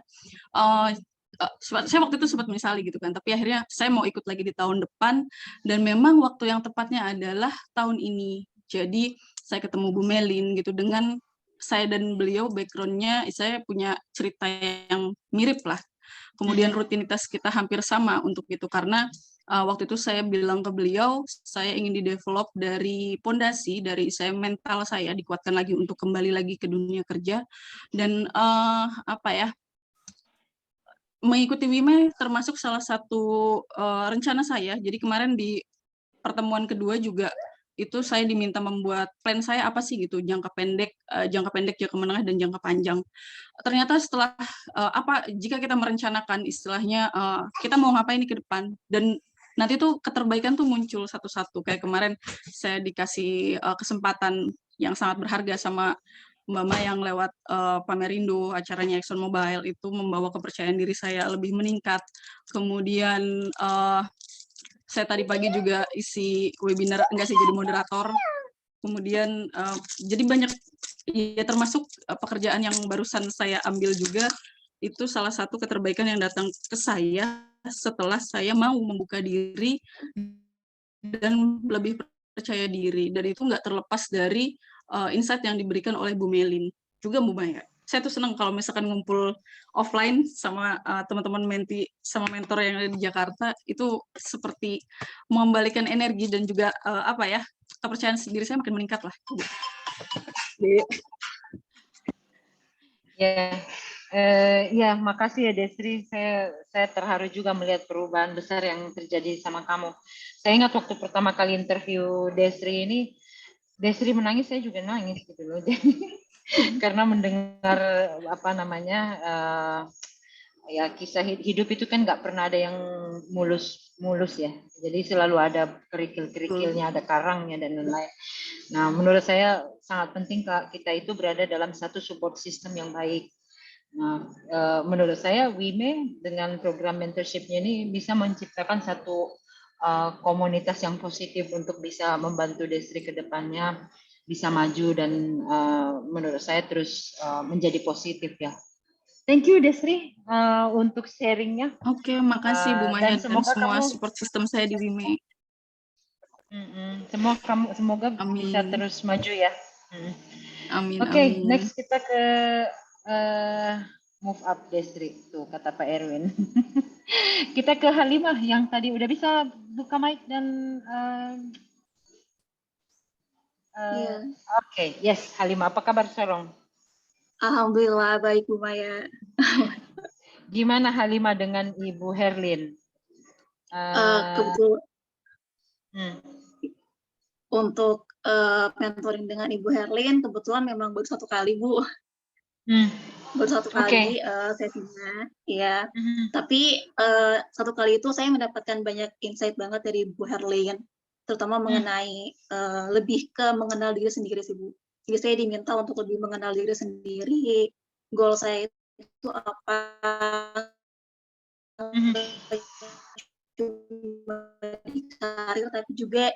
Speaker 10: Saya waktu itu sempat menyesali gitu kan, tapi akhirnya saya mau ikut lagi di tahun depan dan memang waktu yang tepatnya adalah tahun ini. Jadi saya ketemu Bu Melin gitu dengan saya dan beliau background-nya saya punya cerita yang mirip lah. Kemudian rutinitas kita hampir sama untuk itu karena waktu itu saya bilang ke beliau saya ingin di-develop dari pondasi dari saya mental saya dikuatkan lagi untuk kembali lagi ke dunia kerja dan mengikuti WIME termasuk salah satu rencana saya. Jadi kemarin di pertemuan kedua juga itu saya diminta membuat plan saya apa sih gitu, jangka pendek, jangka menengah dan jangka panjang. Ternyata setelah jika kita merencanakan istilahnya kita mau ngapain nih ke depan dan nanti tuh keterbaikan tuh muncul satu-satu. Kayak kemarin saya dikasih kesempatan yang sangat berharga sama Mbak Ma yang lewat Pamerindo, acaranya ExxonMobil itu membawa kepercayaan diri saya lebih meningkat. Kemudian saya tadi pagi juga isi webinar, enggak sih jadi moderator. Kemudian jadi banyak, ya termasuk pekerjaan yang barusan saya ambil juga, itu salah satu keterbaikan yang datang ke saya setelah saya mau membuka diri dan lebih percaya diri. Dan itu nggak terlepas dari insight yang diberikan oleh Bu Melin, juga Bu Maya. Saya tuh senang kalau misalkan ngumpul offline sama teman-teman menti sama mentor yang ada di Jakarta, itu seperti mengembalikan energi dan juga kepercayaan diri saya makin meningkat lah.
Speaker 2: Ya, makasih ya Desri. Saya terharu juga melihat perubahan besar yang terjadi sama kamu. Saya ingat waktu pertama kali interview Desri ini, Desri menangis, saya juga nangis gitu loh. Karena mendengar ya kisah hidup itu kan nggak pernah ada yang mulus ya. Jadi selalu ada kerikil-kerikilnya, ada karangnya dan lain-lain. Nah, menurut saya sangat penting kita itu berada dalam satu support system yang baik. Nah, menurut saya WIME dengan program mentorship-nya ini bisa menciptakan satu komunitas yang positif untuk bisa membantu Desri ke depannya bisa maju dan menurut saya terus menjadi positif ya. Thank you Desri untuk sharingnya.
Speaker 10: Oke, makasih Bu Maya dan semua
Speaker 2: kamu,
Speaker 10: support system saya di WIME.
Speaker 2: Semoga
Speaker 10: Amin.
Speaker 2: bisa terus maju ya.
Speaker 10: Amin.
Speaker 2: Oke, next kita ke move up Desri tuh kata Pak Erwin. Kita ke Halimah yang tadi udah bisa buka mic dan Oke, yes Halimah, apa kabar Sorong?
Speaker 11: Alhamdulillah baik Bu Maya.
Speaker 2: Gimana Halimah dengan Ibu Herlin?
Speaker 11: Kebetulan untuk mentoring dengan Ibu Herlin kebetulan memang baru 1 kali Bu. Baru 1 kali sesinya, ya. Tapi 1 kali itu saya mendapatkan banyak insight banget dari Bu Herlin, terutama mengenai lebih ke mengenal diri sendiri sih Bu. Jadi saya diminta untuk lebih mengenal diri sendiri, goal saya itu apa, di karir tapi juga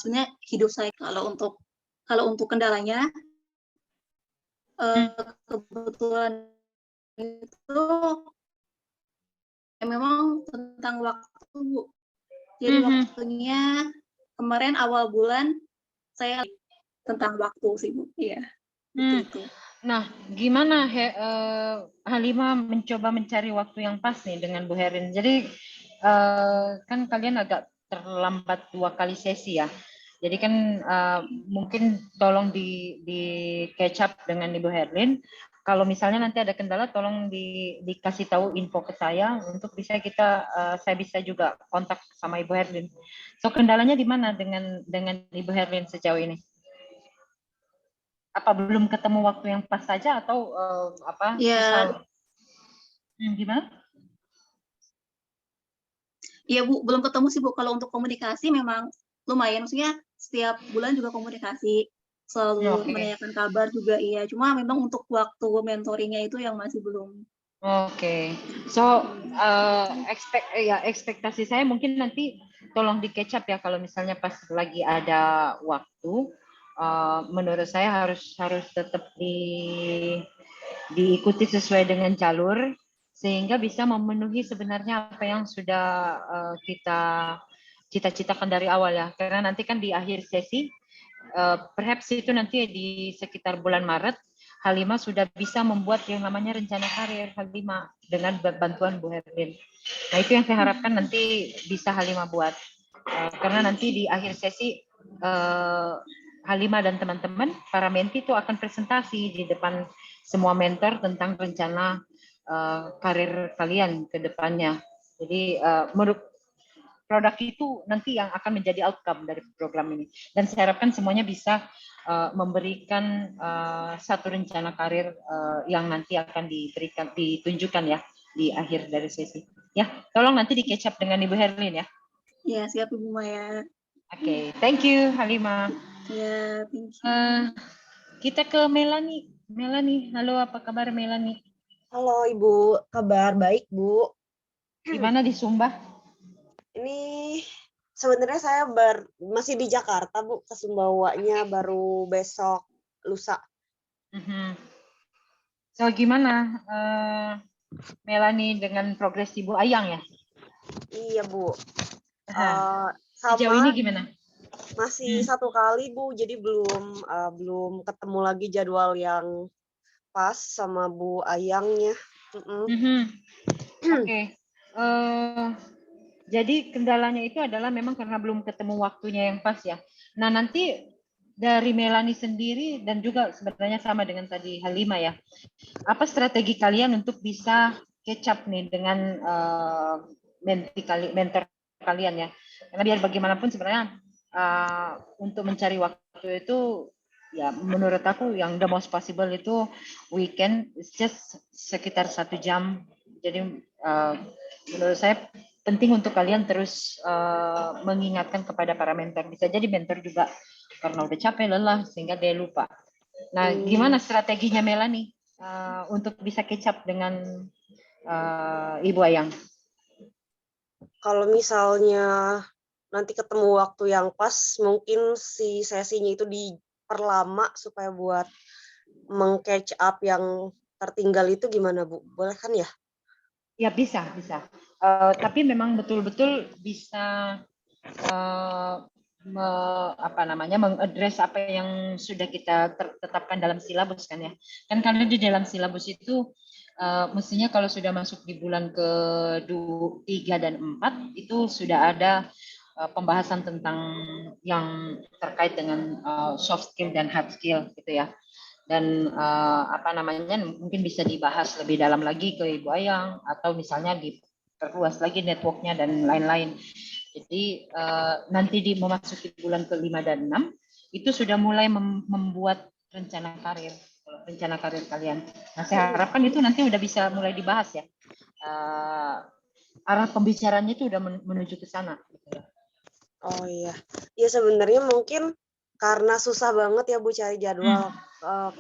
Speaker 11: sebenarnya hidup saya. Kalau untuk kendalanya kebetulan itu memang tentang waktu Bu. Jadi waktunya kemarin awal bulan saya tentang waktu sih Bu. Iya. Itu.
Speaker 2: Nah, gimana Halimah mencoba mencari waktu yang pas nih dengan Bu Herin? Jadi kan kalian agak terlambat 2 kali sesi ya. Jadi kan mungkin tolong di catch up dengan Ibu Herlin. Kalau misalnya nanti ada kendala, tolong dikasih tahu info ke saya untuk bisa saya bisa juga kontak sama Ibu Herlin. So kendalanya di mana dengan Ibu Herlin sejauh ini? Apa belum ketemu waktu yang pas saja atau
Speaker 11: Ya.
Speaker 2: Gimana?
Speaker 11: Iya Bu, belum ketemu sih Bu. Kalau untuk komunikasi memang lumayan, maksudnya setiap bulan juga komunikasi, selalu menanyakan kabar juga iya. Cuma memang untuk waktu mentoringnya itu yang masih belum.
Speaker 2: Oke. So ekspektasi saya mungkin nanti tolong di catch up ya kalau misalnya pas lagi ada waktu. Menurut saya harus tetap diikuti sesuai dengan jalur sehingga bisa memenuhi sebenarnya apa yang sudah kita cita-citakan dari awal ya. Karena nanti kan di akhir sesi perhaps itu nanti di sekitar bulan Maret, Halimah sudah bisa membuat yang namanya rencana karir Halimah dengan bantuan Bu Herlin. Nah itu yang saya harapkan nanti bisa Halimah buat. Karena nanti di akhir sesi Halimah dan teman-teman para menti itu akan presentasi di depan semua mentor tentang rencana karir kalian ke depannya. Jadi menurut produk itu nanti yang akan menjadi outcome dari program ini. Dan saya harapkan semuanya bisa memberikan satu rencana karir yang nanti akan ditunjukkan ya di akhir dari sesi. Ya, tolong nanti di catch up dengan Ibu Herlin ya.
Speaker 11: Ya, siap Ibu Maya.
Speaker 2: Oke, thank you Halimah.
Speaker 11: Ya, thank you.
Speaker 2: Kita ke Melanie. Melanie, halo apa kabar Melanie?
Speaker 12: Halo Ibu, kabar baik Bu.
Speaker 2: Gimana di Sumba?
Speaker 12: Ini sebenarnya saya masih di Jakarta Bu, ke Sumbawanya baru besok lusa.
Speaker 2: So gimana Melanie dengan progres Ibu Ayang ya?
Speaker 12: Iya Bu.
Speaker 2: Sejauh ini gimana?
Speaker 12: Masih satu kali Bu, jadi belum ketemu lagi jadwal yang pas sama Bu Ayangnya.
Speaker 2: Oke. Jadi kendalanya itu adalah memang karena belum ketemu waktunya yang pas ya. Nah nanti dari Melanie sendiri dan juga sebenarnya sama dengan tadi Halimah ya. Apa strategi kalian untuk bisa catch up nih dengan mentor kalian ya? Karena biar bagaimanapun sebenarnya untuk mencari waktu itu ya menurut aku yang the most possible itu weekend just sekitar 1 jam. Jadi menurut saya penting untuk kalian terus mengingatkan kepada para mentor. Bisa jadi mentor juga karena udah capek lelah sehingga dia lupa. Nah, gimana strateginya Melanie untuk bisa catch up dengan Ibu Ayang?
Speaker 12: Kalau misalnya nanti ketemu waktu yang pas, mungkin si sesinya itu diperlama supaya buat meng-catch up yang tertinggal itu gimana Bu? Boleh kan ya?
Speaker 2: Ya bisa. Tapi memang betul-betul bisa mengadres apa yang sudah kita tetapkan dalam silabus kan ya. Kan karena di dalam silabus itu mestinya kalau sudah masuk di bulan ke-3 dan 4 itu sudah ada pembahasan tentang yang terkait dengan soft skill dan hard skill gitu ya. Dan mungkin bisa dibahas lebih dalam lagi ke Ibu Ayang atau misalnya diperluas lagi networknya dan lain-lain. Jadi nanti memasuki bulan ke-5 dan 6 itu sudah mulai membuat rencana karir kalian. Nah saya harapkan itu nanti udah bisa mulai dibahas ya. Arah pembicaranya itu udah menuju ke sana.
Speaker 12: Oh iya, ya sebenarnya mungkin karena susah banget ya Bu cari jadwal.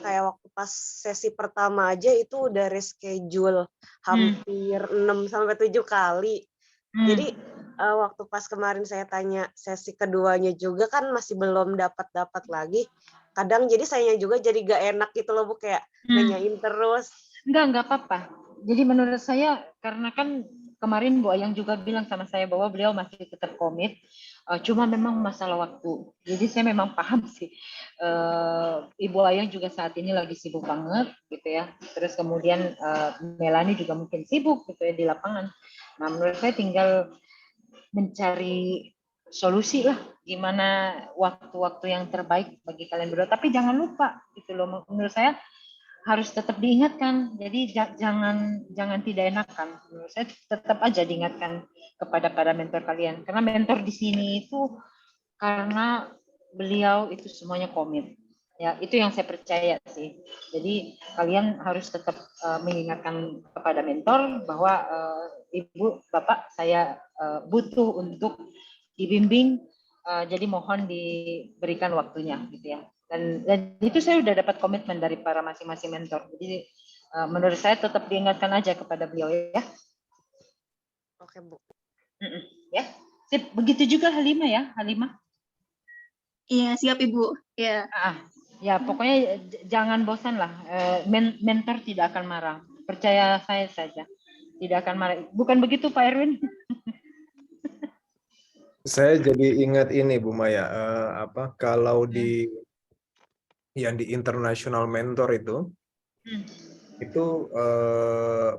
Speaker 12: Kayak waktu pas sesi pertama aja itu udah reschedule hampir 6-7 kali. Jadi waktu pas kemarin saya tanya sesi keduanya juga kan masih belum dapat lagi. Kadang jadi saya juga jadi gak enak gitu loh Bu, kayak nanyain terus.
Speaker 2: Enggak apa-apa. Jadi menurut saya karena kan kemarin Bu Ayang juga bilang sama saya bahwa beliau masih tetap komit. Cuma memang masalah waktu. Jadi saya memang paham sih. Ibu Ayang juga saat ini lagi sibuk banget gitu ya. Terus kemudian Melanie juga mungkin sibuk gitu ya di lapangan. Nah menurut saya tinggal mencari solusi lah gimana waktu-waktu yang terbaik bagi kalian berdua. Tapi jangan lupa gitu loh. Menurut saya harus tetap diingatkan. Jadi jangan tidak enakan. Menurut saya tetap aja diingatkan kepada para mentor kalian. Karena mentor di sini itu karena beliau itu semuanya komit. Ya, itu yang saya percaya sih. Jadi kalian harus tetap mengingatkan kepada mentor bahwa Ibu, Bapak, saya butuh untuk dibimbing. Jadi mohon diberikan waktunya gitu ya. Dan itu saya udah dapat komitmen dari para masing-masing mentor. Jadi menurut saya tetap diingatkan aja kepada beliau ya.
Speaker 12: Oke Bu.
Speaker 2: Ya, sip. Begitu juga Halimah ya, Halimah.
Speaker 11: Iya siap Ibu. Ya.
Speaker 2: Ya pokoknya jangan bosan lah. Mentor tidak akan marah. Percaya saya saja, tidak akan marah. Bukan begitu Pak Erwin?
Speaker 6: Saya jadi ingat ini Bu Maya, kalau di yang di international mentor itu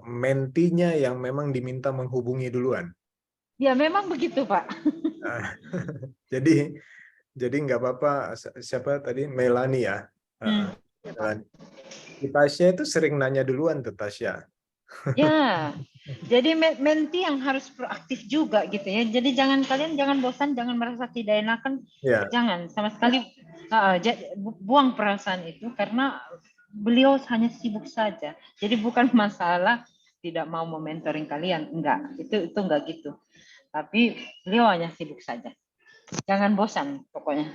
Speaker 6: mentinya yang memang diminta menghubungi duluan.
Speaker 2: Ya memang begitu Pak.
Speaker 6: Nah, jadi nggak apa-apa, siapa tadi, Melanie ya. Melanie. Tasya itu sering nanya duluan tuh Tasya.
Speaker 2: Ya, jadi menti yang harus proaktif juga gitu ya. Jadi kalian jangan bosan, jangan merasa tidak enakan,
Speaker 6: Ya.
Speaker 2: jangan sama sekali buang perasaan itu karena beliau hanya sibuk saja. Jadi bukan masalah tidak mau mementoring kalian, enggak. Itu enggak gitu. Tapi beliau hanya sibuk saja. Jangan bosan pokoknya.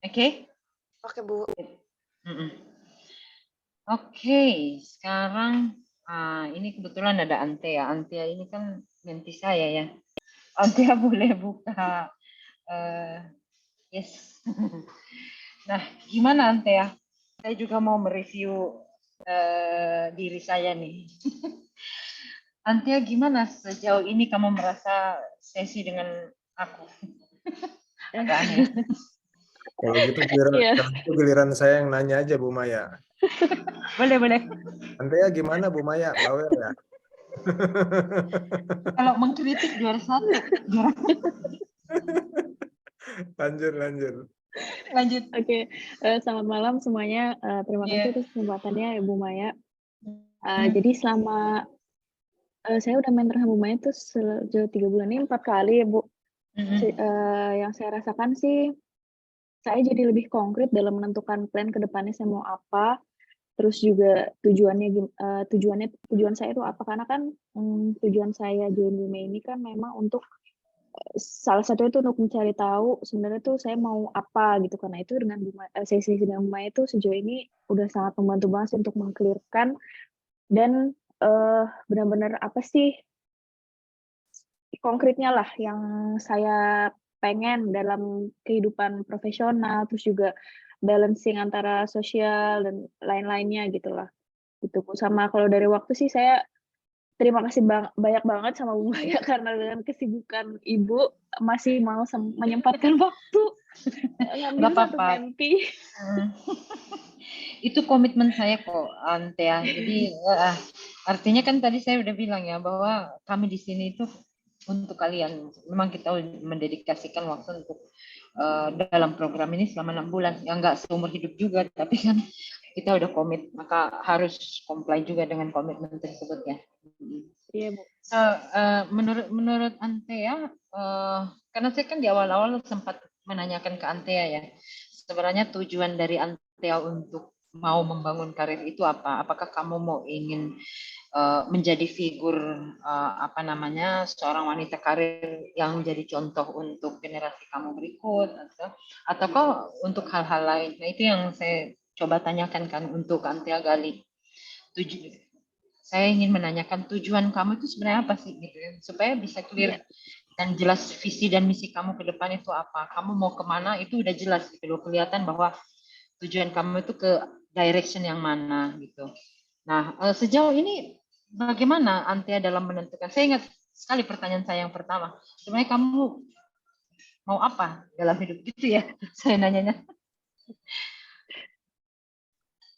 Speaker 2: Oke?
Speaker 12: Oke, Bu.
Speaker 2: Oke, sekarang ini kebetulan ada Antea. Antea ini kan menti saya ya. Antea boleh buka. Yes. Nah, gimana Antea? Saya juga mau mereview diri saya nih. Antea, gimana sejauh ini kamu merasa sesi dengan aku? Agak aneh.
Speaker 6: Kalau gitu giliran saya yang nanya aja Bu Maya.
Speaker 2: Boleh.
Speaker 6: Antea gimana Bu Maya? Bawel ya?
Speaker 2: Kalau mengkritik juara 1. Lanjut.
Speaker 3: Oke, selamat malam semuanya. Terima kasih atas kesempatannya Ibu Maya. Jadi selama saya udah mentor sama Bu Maya tuh sejauh 3 bulan ini 4 kali ya Bu. Yang saya rasakan sih, saya jadi lebih konkret dalam menentukan plan ke depannya saya mau apa. Terus juga tujuan saya itu apa, karena kan tujuan saya join Bumi ini kan memang untuk salah satu itu untuk mencari tahu sebenarnya tuh saya mau apa gitu. Karena itu dengan sesi dengan Bumi itu sejauh ini udah sangat membantu banget untuk mengklirkan dan benar-benar apa sih konkretnya lah yang saya pengen dalam kehidupan profesional, terus juga balancing antara sosial dan lain-lainnya gitulah. Gitu. Sama kalau dari waktu sih saya terima kasih banyak banget sama Bu Maya karena dengan kesibukan Ibu masih mau menyempatkan waktu ngambil satu menti.
Speaker 2: Itu komitmen saya kok, Antea. Jadi artinya kan tadi saya udah bilang ya bahwa kami di sini itu untuk kalian. Memang kita mendedikasikan waktu untuk dalam program ini selama 6 bulan. Ya nggak seumur hidup juga, tapi kan kita udah komit, maka harus comply juga dengan komitmen tersebut ya.
Speaker 3: Iya, Bu.
Speaker 2: Menurut Antea, karena saya kan di awal-awal sempat menanyakan ke Antea ya, sebenarnya tujuan dari Antea untuk mau membangun karir itu apa? Apakah kamu mau ingin menjadi figur seorang wanita karir yang menjadi contoh untuk generasi kamu berikut, ataukah untuk hal-hal lain? Nah itu yang saya coba tanyakan kan untuk Antea gali. Saya ingin menanyakan tujuan kamu itu sebenarnya apa sih gitu ya, supaya bisa clear dan jelas visi dan misi kamu ke depan itu apa. Kamu mau kemana itu udah jelas gitu loh, kelihatan bahwa tujuan kamu itu ke direction yang mana gitu. Nah sejauh ini bagaimana Antea dalam menentukan? Saya ingat sekali pertanyaan saya yang pertama, sebenarnya kamu mau apa dalam hidup gitu ya? Saya nanyanya.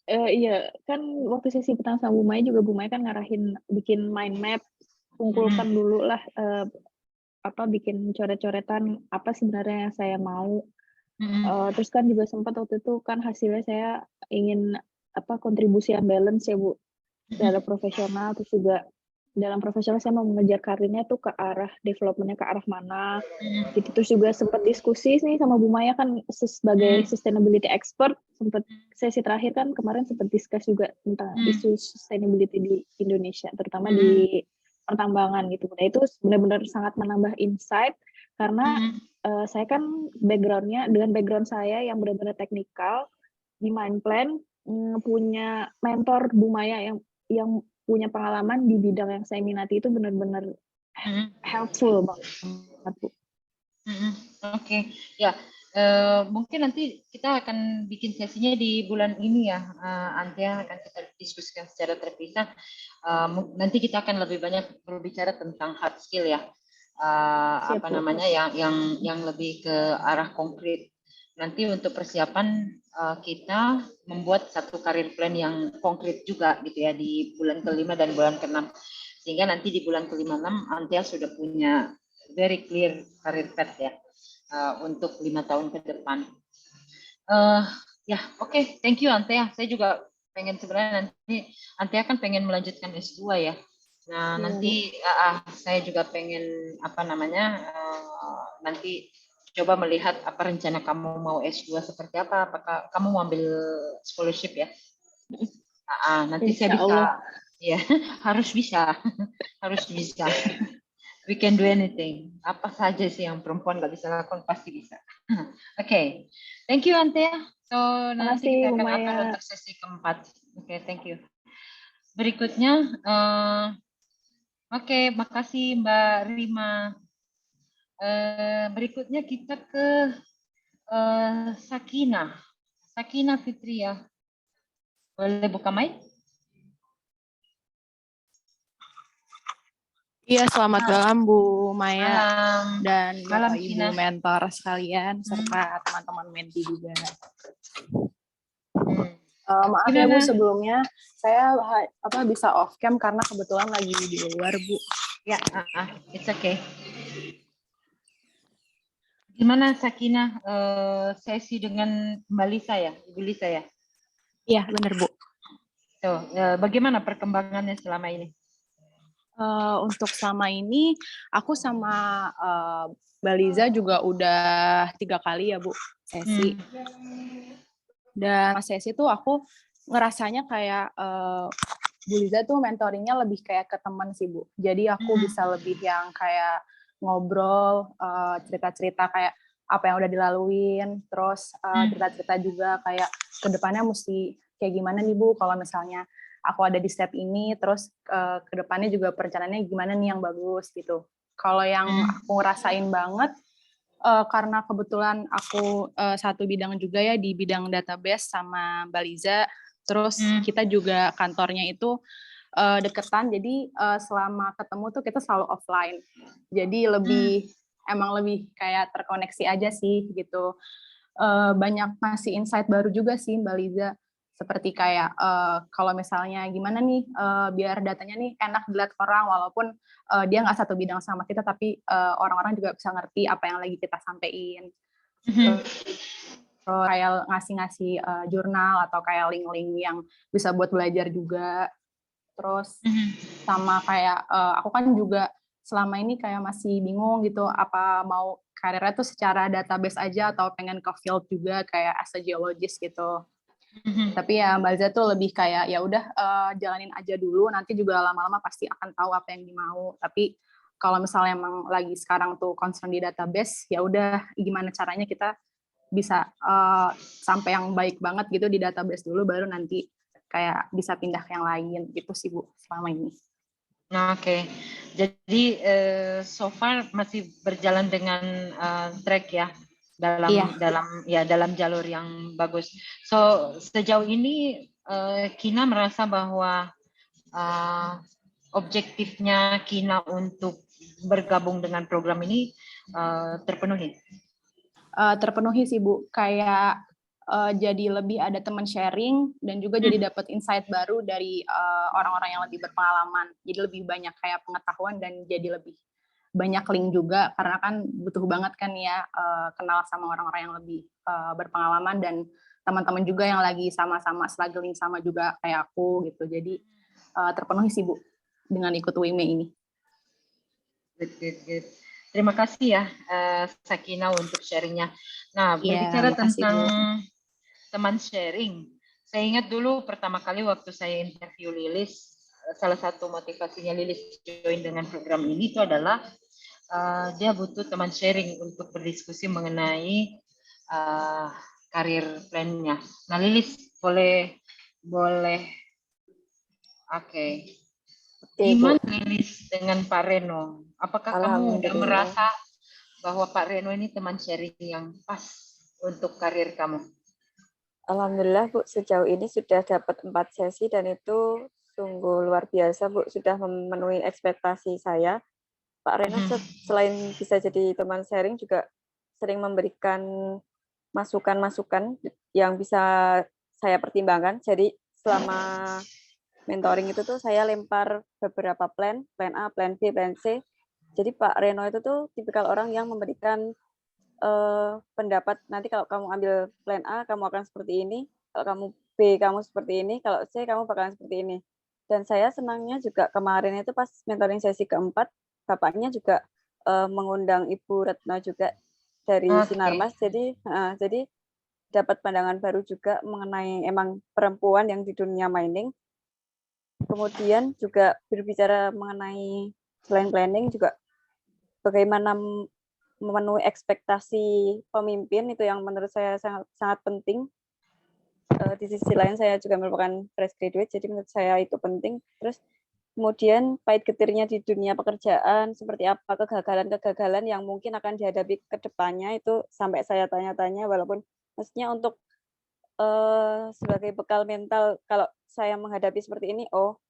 Speaker 3: Iya, kan waktu sesi pertama sama Bu Maya juga Bu Maya kan ngarahin bikin mind map, kumpulkan dulu lah bikin coret-coretan apa sebenarnya yang saya mau. Terus kan juga sempat waktu itu kan hasilnya saya ingin kontribusi yang balance ya Bu, dalam profesional, terus juga dalam profesional saya mau mengejar karirnya tuh ke arah developmentnya ke arah mana gitu. Terus juga sempat diskusi nih sama Bu Maya kan sebagai sustainability expert, sempat sesi terakhir kan kemarin sempat discuss juga tentang isu sustainability di Indonesia, terutama di pertambangan gitu. Nah itu benar-benar sangat menambah insight karena saya kan dengan background saya yang benar-benar teknikal di mind plan, punya mentor Bu Maya yang punya pengalaman di bidang yang saya minati itu benar-benar helpful banget Bu.
Speaker 2: Oke. Ya mungkin nanti kita akan bikin sesinya di bulan ini ya, Antea, akan kita diskusikan secara terpisah. Nanti kita akan lebih banyak berbicara tentang hard skill ya, apa namanya yang lebih ke arah konkret. Nanti untuk persiapan kita membuat satu karir plan yang konkret juga gitu ya di bulan ke-5 dan bulan ke-6. Sehingga nanti di bulan ke-5 6 Antea sudah punya very clear career path ya untuk 5 tahun ke depan. Ya, oke, thank you Antea. Saya juga pengen sebenarnya nanti Antea kan pengen melanjutkan S2 ya. Nah, nanti saya juga pengen apa namanya nanti coba melihat apa rencana kamu mau S2 seperti apa. Apakah kamu mau ambil scholarship ya? Nanti saya bisa ya harus bisa we can do anything. Apa saja sih yang perempuan nggak bisa lakukan pasti bisa. Oke, thank you Antea. So nanti kita akan akan untuk sesi keempat. Oke, thank you. Berikutnya, oke, makasih Mbak Rima. Berikutnya kita ke Sakina Fitria. Boleh buka mic?
Speaker 13: Iya, selamat malam Bu Maya
Speaker 2: Malam.
Speaker 13: dan
Speaker 2: Malam,
Speaker 13: Bapak Ibu
Speaker 2: Kina.
Speaker 13: mentor sekalian serta teman-teman menti juga. Maaf ya Bu, sebelumnya saya bisa off cam karena kebetulan lagi di luar Bu.
Speaker 2: Ya, it's okay. Gimana Sakina sesi dengan Mbak Lisa ya, Ibu Lisa ya?
Speaker 13: Iya, benar Bu.
Speaker 2: Tuh, bagaimana perkembangannya selama ini?
Speaker 13: Untuk selama ini aku sama Mbak Liza juga udah 3 kali ya Bu sesi. Dan sesi tuh aku ngerasanya kayak Bu Liza tuh mentoringnya lebih kayak ke teman sih Bu. Jadi aku bisa lebih yang kayak ngobrol, cerita-cerita kayak apa yang udah dilaluin, terus cerita-cerita juga kayak ke depannya mesti kayak gimana nih Bu kalau misalnya aku ada di step ini, terus ke depannya juga perencanaannya gimana nih yang bagus gitu. Kalau yang aku ngerasain banget, karena kebetulan aku satu bidang juga ya di bidang database sama Mbak Liza, terus kita juga kantornya itu deketan, jadi selama ketemu tuh kita selalu offline. Jadi emang lebih kayak terkoneksi aja sih gitu. Banyak ngasih insight baru juga sih Mbak Liza. Seperti kayak kalau misalnya gimana nih biar datanya nih enak dilihat orang walaupun dia nggak satu bidang sama kita, tapi orang-orang juga bisa ngerti apa yang lagi kita sampein. Kayak ngasih-ngasih jurnal atau kayak link-link yang bisa buat belajar juga. Terus sama kayak aku kan juga selama ini kayak masih bingung gitu apa mau karirnya tuh secara database aja atau pengen ke field juga kayak as a geologist gitu. Tapi ya Mbak Liza tuh lebih kayak ya udah jalanin aja dulu, nanti juga lama-lama pasti akan tahu apa yang dimau. Tapi kalau misalnya emang lagi sekarang tuh concern di database, ya udah gimana caranya kita bisa sampai yang baik banget gitu di database dulu, baru nanti kayak bisa pindah ke yang lain gitu sih Bu selama ini.
Speaker 2: Oke, jadi so far masih berjalan dengan track ya. Dalam jalur yang bagus. So sejauh ini Kina merasa bahwa objektifnya Kina untuk bergabung dengan program ini terpenuhi?
Speaker 13: Terpenuhi sih Bu, kayak jadi lebih ada teman sharing dan juga jadi dapat insight baru dari orang-orang yang lebih berpengalaman. Jadi lebih banyak kayak pengetahuan dan jadi lebih banyak link juga, karena kan butuh banget kan ya kenal sama orang-orang yang lebih berpengalaman dan teman-teman juga yang lagi sama-sama struggling sama juga kayak aku gitu. Jadi terpenuhi sih Bu dengan ikut WIME ini.
Speaker 2: Good. Terima kasih ya Sakina untuk sharingnya. Nah, berbicara tentang teman sharing, saya ingat dulu pertama kali waktu saya interview Lilis, salah satu motivasinya Lilis join dengan program ini itu adalah dia butuh teman sharing untuk berdiskusi mengenai karir plan-nya. Nah, Lilis boleh oke. Gimana Lilis dengan Pak Reno? Apakah kamu udah merasa bahwa Pak Reno ini teman sharing yang pas untuk karir kamu?
Speaker 14: Alhamdulillah Bu, sejauh ini sudah dapat 4 sesi dan itu sungguh luar biasa Bu, sudah memenuhi ekspektasi saya. Pak Reno selain bisa jadi teman sharing juga sering memberikan masukan-masukan yang bisa saya pertimbangkan. Jadi selama mentoring itu tuh saya lempar beberapa plan A, plan B, plan C. Jadi Pak Reno itu tuh tipikal orang yang memberikan pendapat, nanti kalau kamu ambil plan A, kamu akan seperti ini, kalau kamu B, kamu seperti ini, kalau C, kamu bakalan seperti ini. Dan saya senangnya juga kemarin itu pas mentoring sesi keempat, Bapaknya juga mengundang Ibu Retno juga dari Sinarmas, jadi dapat pandangan baru juga mengenai emang perempuan yang di dunia mining. Kemudian juga berbicara mengenai selain planning juga bagaimana memenuhi ekspektasi pemimpin, itu yang menurut saya sangat penting. Di sisi lain saya juga merupakan fresh graduate, jadi menurut saya itu penting. Terus kemudian pahit getirnya di dunia pekerjaan, seperti apa kegagalan-kegagalan yang mungkin akan dihadapi ke depannya, itu sampai saya tanya-tanya, walaupun maksudnya untuk sebagai bekal mental, kalau saya menghadapi seperti ini, oh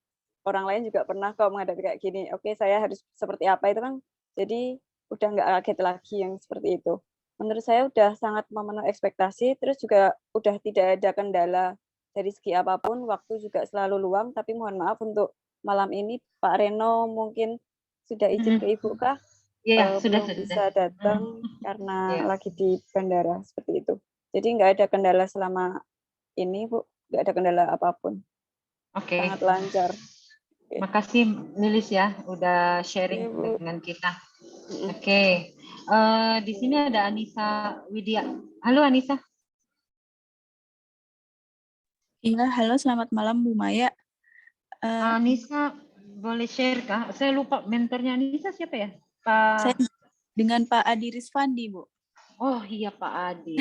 Speaker 14: orang lain juga pernah kok menghadapi kayak gini, oke saya harus seperti apa, itu kan jadi udah nggak kaget lagi yang seperti itu. Menurut saya udah sangat memenuhi ekspektasi, terus juga udah tidak ada kendala dari segi apapun, waktu juga selalu luang, tapi mohon maaf untuk malam ini Pak Reno mungkin sudah izin ke Ibu kah?
Speaker 2: Iya, sudah.
Speaker 14: Bisa datang karena lagi di bandara, seperti itu. Jadi nggak ada kendala selama ini, Bu, nggak ada kendala apapun.
Speaker 2: Oke.
Speaker 14: Sangat lancar.
Speaker 2: Makasih Lilis ya, udah sharing dengan kita. Oke. Di sini ada Anissa Widya. Halo Anissa.
Speaker 15: Iya, halo, selamat malam Bu Maya.
Speaker 2: Anissa boleh share kah? Saya lupa mentornya Anissa siapa ya? Pak.
Speaker 15: Saya dengan Pak Adi Rizvandi, Bu.
Speaker 2: Oh iya Pak Adi.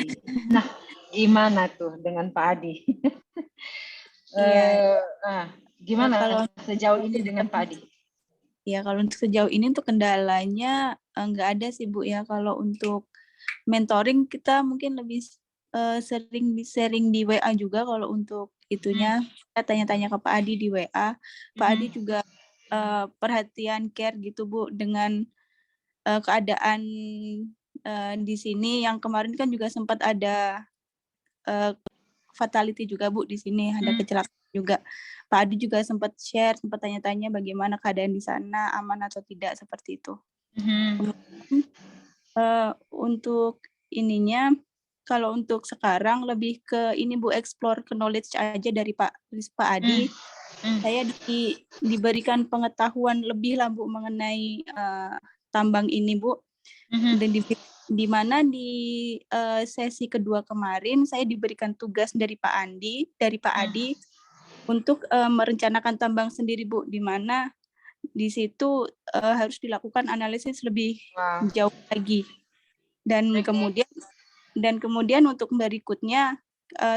Speaker 2: Nah, gimana tuh dengan Pak Adi? Gimana kalau sejauh ini dengan Pak Adi?
Speaker 15: Ya, kalau untuk sejauh ini untuk kendalanya nggak ada sih Bu ya. Kalau untuk mentoring kita mungkin lebih sering sharing di WA juga. Kalau untuk itunya saya tanya-tanya ke Pak Adi di WA. Pak Adi juga perhatian care gitu Bu dengan keadaan di sini. Yang kemarin kan juga sempat ada fatality juga Bu di sini, ada kecelakaan juga. Pak Adi juga sempat share, sempat tanya-tanya bagaimana keadaan di sana, aman atau tidak, seperti itu. Untuk ininya, kalau untuk sekarang lebih ke ini Bu, explore ke knowledge aja dari Pak Adi. Saya diberikan pengetahuan lebih lah Bu mengenai tambang ini Bu. Dan di mana di sesi kedua kemarin saya diberikan tugas dari Pak Adi untuk merencanakan tambang sendiri Bu, di mana di situ harus dilakukan analisis lebih jauh lagi. Dan kemudian untuk berikutnya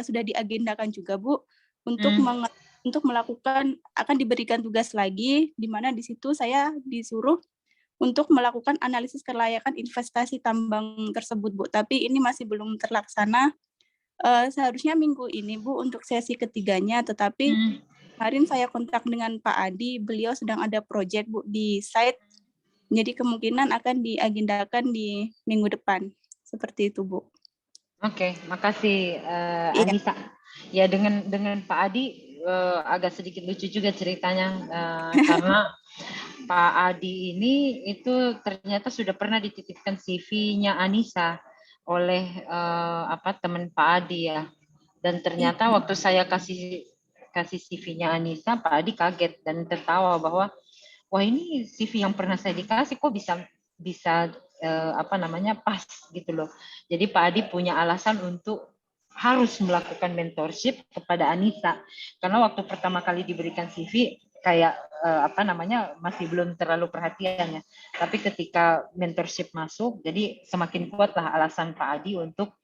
Speaker 15: sudah diagendakan juga Bu untuk melakukan, akan diberikan tugas lagi, di mana di situ saya disuruh untuk melakukan analisis kelayakan investasi tambang tersebut Bu. Tapi ini masih belum terlaksana. Seharusnya minggu ini Bu untuk sesi ketiganya, tetapi kemarin saya kontak dengan Pak Adi, beliau sedang ada proyek Bu di site, jadi kemungkinan akan diagendakan di minggu depan, seperti itu Bu.
Speaker 2: Oke, makasih Anissa. Ya dengan Pak Adi agak sedikit lucu juga ceritanya karena Pak Adi ini itu ternyata sudah pernah dititipkan CV-nya Anissa oleh teman Pak Adi ya. Dan ternyata waktu saya kasih CV-nya Anissa, Pak Adi kaget dan tertawa bahwa wah ini CV yang pernah saya dikasih kok bisa pas gitu loh. Jadi Pak Adi punya alasan untuk harus melakukan mentorship kepada Anissa karena waktu pertama kali diberikan CV kayak masih belum terlalu perhatian ya. Tapi ketika mentorship masuk, jadi semakin kuatlah alasan Pak Adi untuk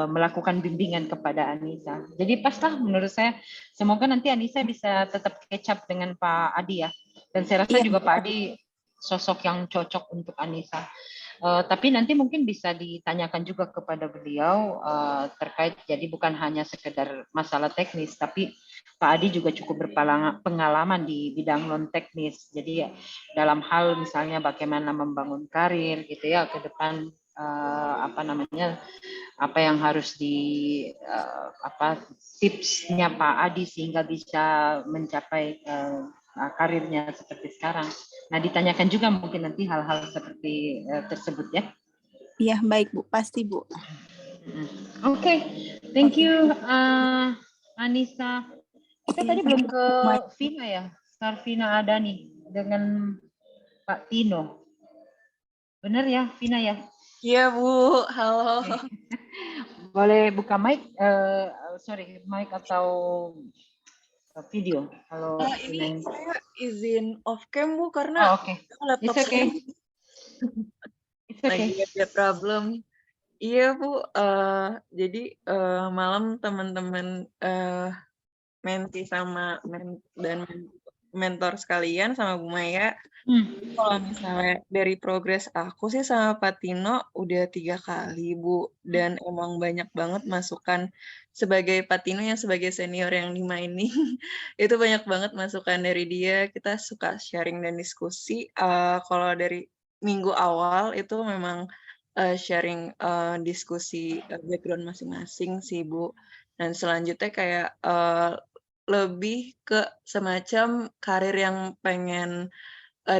Speaker 2: melakukan bimbingan kepada Anissa. Jadi paslah menurut saya. Semoga nanti Anissa bisa tetap catch up dengan Pak Adi ya. Dan saya rasa juga Pak Adi sosok yang cocok untuk Anissa. Tapi nanti mungkin bisa ditanyakan juga kepada beliau terkait, jadi bukan hanya sekedar masalah teknis, tapi Pak Adi juga cukup berpengalaman di bidang non teknis. Jadi dalam hal misalnya bagaimana membangun karir gitu ya ke depan, apa yang harus tipsnya Pak Adi sehingga bisa mencapai karirnya seperti sekarang. Nah, ditanyakan juga mungkin nanti hal-hal seperti tersebut ya.
Speaker 15: Iya, baik Bu, pasti Bu.
Speaker 2: Oke, thank you Anissa. Kita tadi belum ke Vina ya. Sarvina ada nih dengan Pak Tino. Benar ya, Vina ya?
Speaker 16: Iya Bu, halo.
Speaker 2: Boleh buka mic, mic atau video. Kalau
Speaker 16: ini saya izin off cam Bu karena laptop saya lagi ada problem. Iya Bu, jadi malam teman-teman menti sama dan mentor sekalian sama Bu Maya. Kalau misalnya dari progres aku sih sama Pak Tino udah 3 kali Bu, dan emang banyak banget masukan sebagai Pak Tino yang sebagai senior yang di mining itu banyak banget masukan dari dia. Kita suka sharing dan diskusi. Kalau dari minggu awal itu memang sharing diskusi background masing-masing sih Bu, dan selanjutnya kayak lebih ke semacam karir yang pengen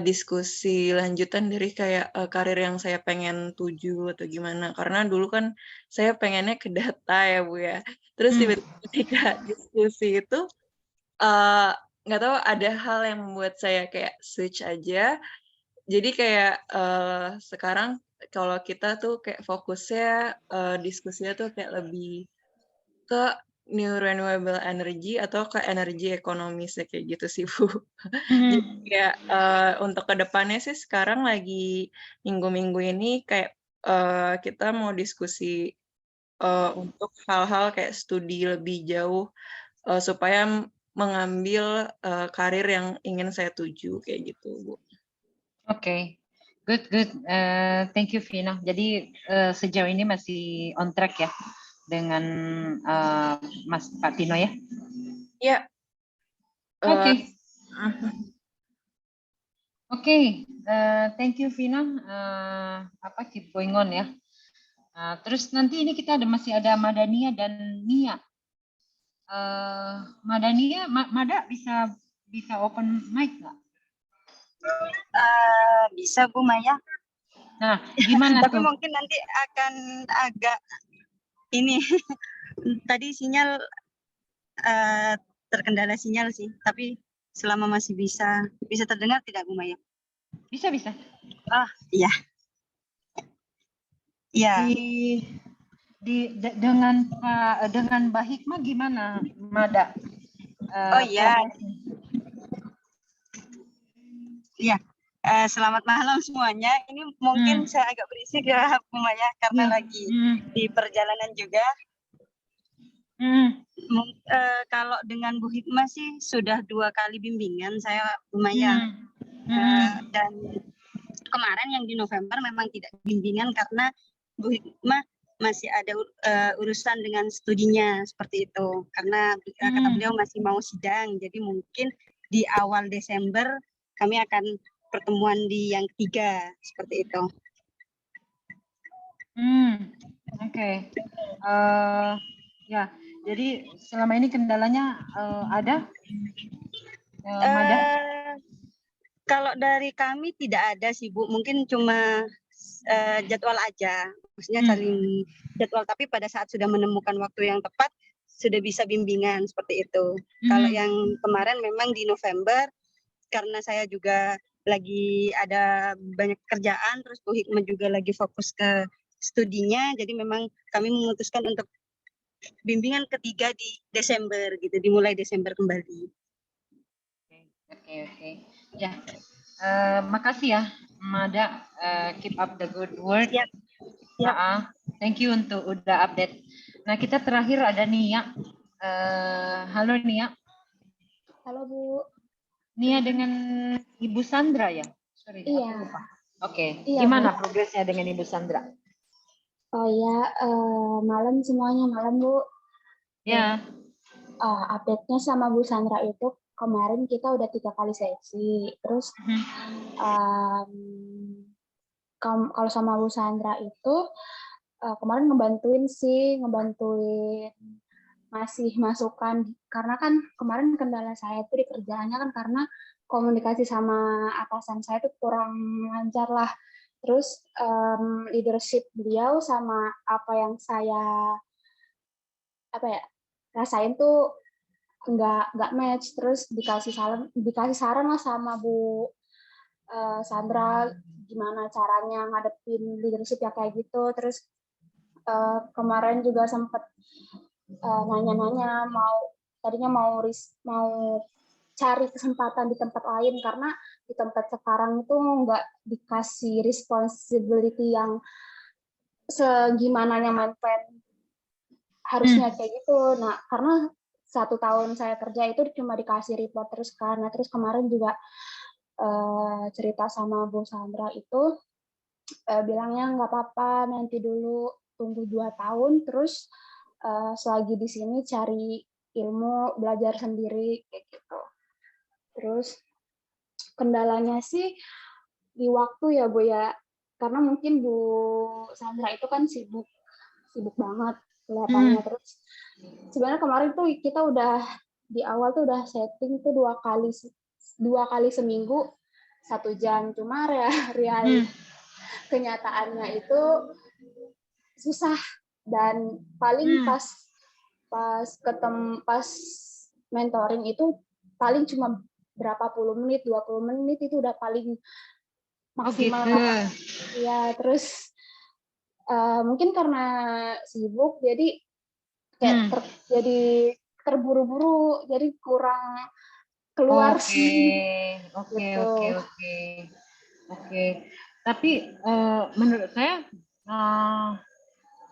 Speaker 16: diskusi lanjutan dari kayak karir yang saya pengen tuju atau gimana. Karena dulu kan saya pengennya ke data ya Bu ya. Terus tiba-tiba ketika diskusi itu nggak tahu ada hal yang membuat saya kayak switch aja. Jadi kayak sekarang kalau kita tuh kayak fokusnya diskusinya tuh kayak lebih ke new renewable energy atau ke energi ekonomis kayak gitu sih Bu. Jadi kayak untuk kedepannya sih sekarang lagi minggu-minggu ini kayak kita mau diskusi untuk hal-hal kayak studi lebih jauh supaya mengambil karir yang ingin saya tuju kayak gitu Bu.
Speaker 2: Oke. Good. Thank you Vina. Jadi sejauh ini masih on track ya dengan Mas Pak Tino ya?
Speaker 16: Iya.
Speaker 2: Oke. Thank you Vina. Keep going on ya. Terus nanti ini kita masih ada Madania dan Nia. Madania, Mada bisa open mic nggak?
Speaker 17: Bisa Bu Maya.
Speaker 2: Nah, gimana
Speaker 17: Tapi
Speaker 2: tuh?
Speaker 17: mungkin nanti akan agak ini tadi sinyal terkendala sinyal sih, tapi selama masih bisa terdengar tidak Bu Maya?
Speaker 2: Bisa.
Speaker 17: Iya. Iya.
Speaker 2: Dengan Mbak Hikmah gimana Mada?
Speaker 17: Oh iya. Iya. Selamat malam semuanya. Ini mungkin saya agak berisik ya Bu Maya karena lagi di perjalanan juga. Kalau dengan Bu Hikmah sih sudah 2 kali bimbingan saya Bu Maya. Dan kemarin yang di November memang tidak bimbingan karena Bu Hikmah masih ada urusan dengan studinya seperti itu. Karena kata beliau masih mau sidang, jadi mungkin di awal Desember kami akan pertemuan di yang ketiga seperti itu.
Speaker 2: Oke. Ya, jadi selama ini kendalanya ada? Mada?
Speaker 17: Kalau dari kami tidak ada sih Bu, mungkin cuma jadwal aja, maksudnya saling jadwal, tapi pada saat sudah menemukan waktu yang tepat sudah bisa bimbingan seperti itu. Kalau yang kemarin memang di November karena saya juga lagi ada banyak kerjaan, terus Bu Hikmah juga lagi fokus ke studinya, jadi memang kami memutuskan untuk bimbingan ketiga di Desember gitu, dimulai Desember kembali.
Speaker 2: Oke. Ya, makasih ya Mada, keep up the good work. Thank you untuk udah update. Nah, kita terakhir ada Nia. Halo Nia.
Speaker 18: Halo Bu.
Speaker 2: Nia dengan Ibu Sandra ya? Sorry,
Speaker 18: Iya.
Speaker 2: aku lupa. Oke,
Speaker 18: Iya,
Speaker 2: gimana
Speaker 18: Bu.
Speaker 2: progresnya dengan Ibu Sandra?
Speaker 18: Oh ya, malam semuanya, malam Bu.
Speaker 2: Ya.
Speaker 18: Update-nya sama Bu Sandra itu kemarin kita udah 3 kali sesi. Terus kalau sama Bu Sandra itu kemarin ngebantuin masih masukan, karena kan kemarin kendala saya itu di kerjaannya kan karena komunikasi sama atasan saya itu kurang lancar lah. Terus leadership beliau sama apa yang saya rasain tuh nggak match. Terus dikasih saran lah sama Bu Sandra gimana caranya ngadepin leadership ya kayak gitu. Terus kemarin juga sempet nanya-nanya tadinya mau cari kesempatan di tempat lain, karena di tempat sekarang itu nggak dikasih responsibility yang segimananya main plan harusnya kayak gitu. Nah, karena 1 tahun saya kerja itu cuma dikasih report terus karena terus kemarin juga cerita sama Bu Sandra itu bilangnya nggak apa-apa, nanti dulu tunggu 2 tahun terus selagi di sini cari ilmu, belajar sendiri kayak gitu. Terus kendalanya sih di waktu ya Bu ya, karena mungkin Bu Sandra itu kan sibuk banget kelihatannya. Terus sebenarnya kemarin tuh kita udah di awal tuh udah setting tuh 2 kali seminggu 1 jam, cuma kenyataannya itu susah, dan paling pas mentoring itu paling cuma berapa puluh menit, 20 menit itu udah paling maksimal. Ya, terus mungkin karena sibuk jadi kayak jadi terburu-buru, jadi kurang keluar sih.
Speaker 2: Oke. Tapi menurut saya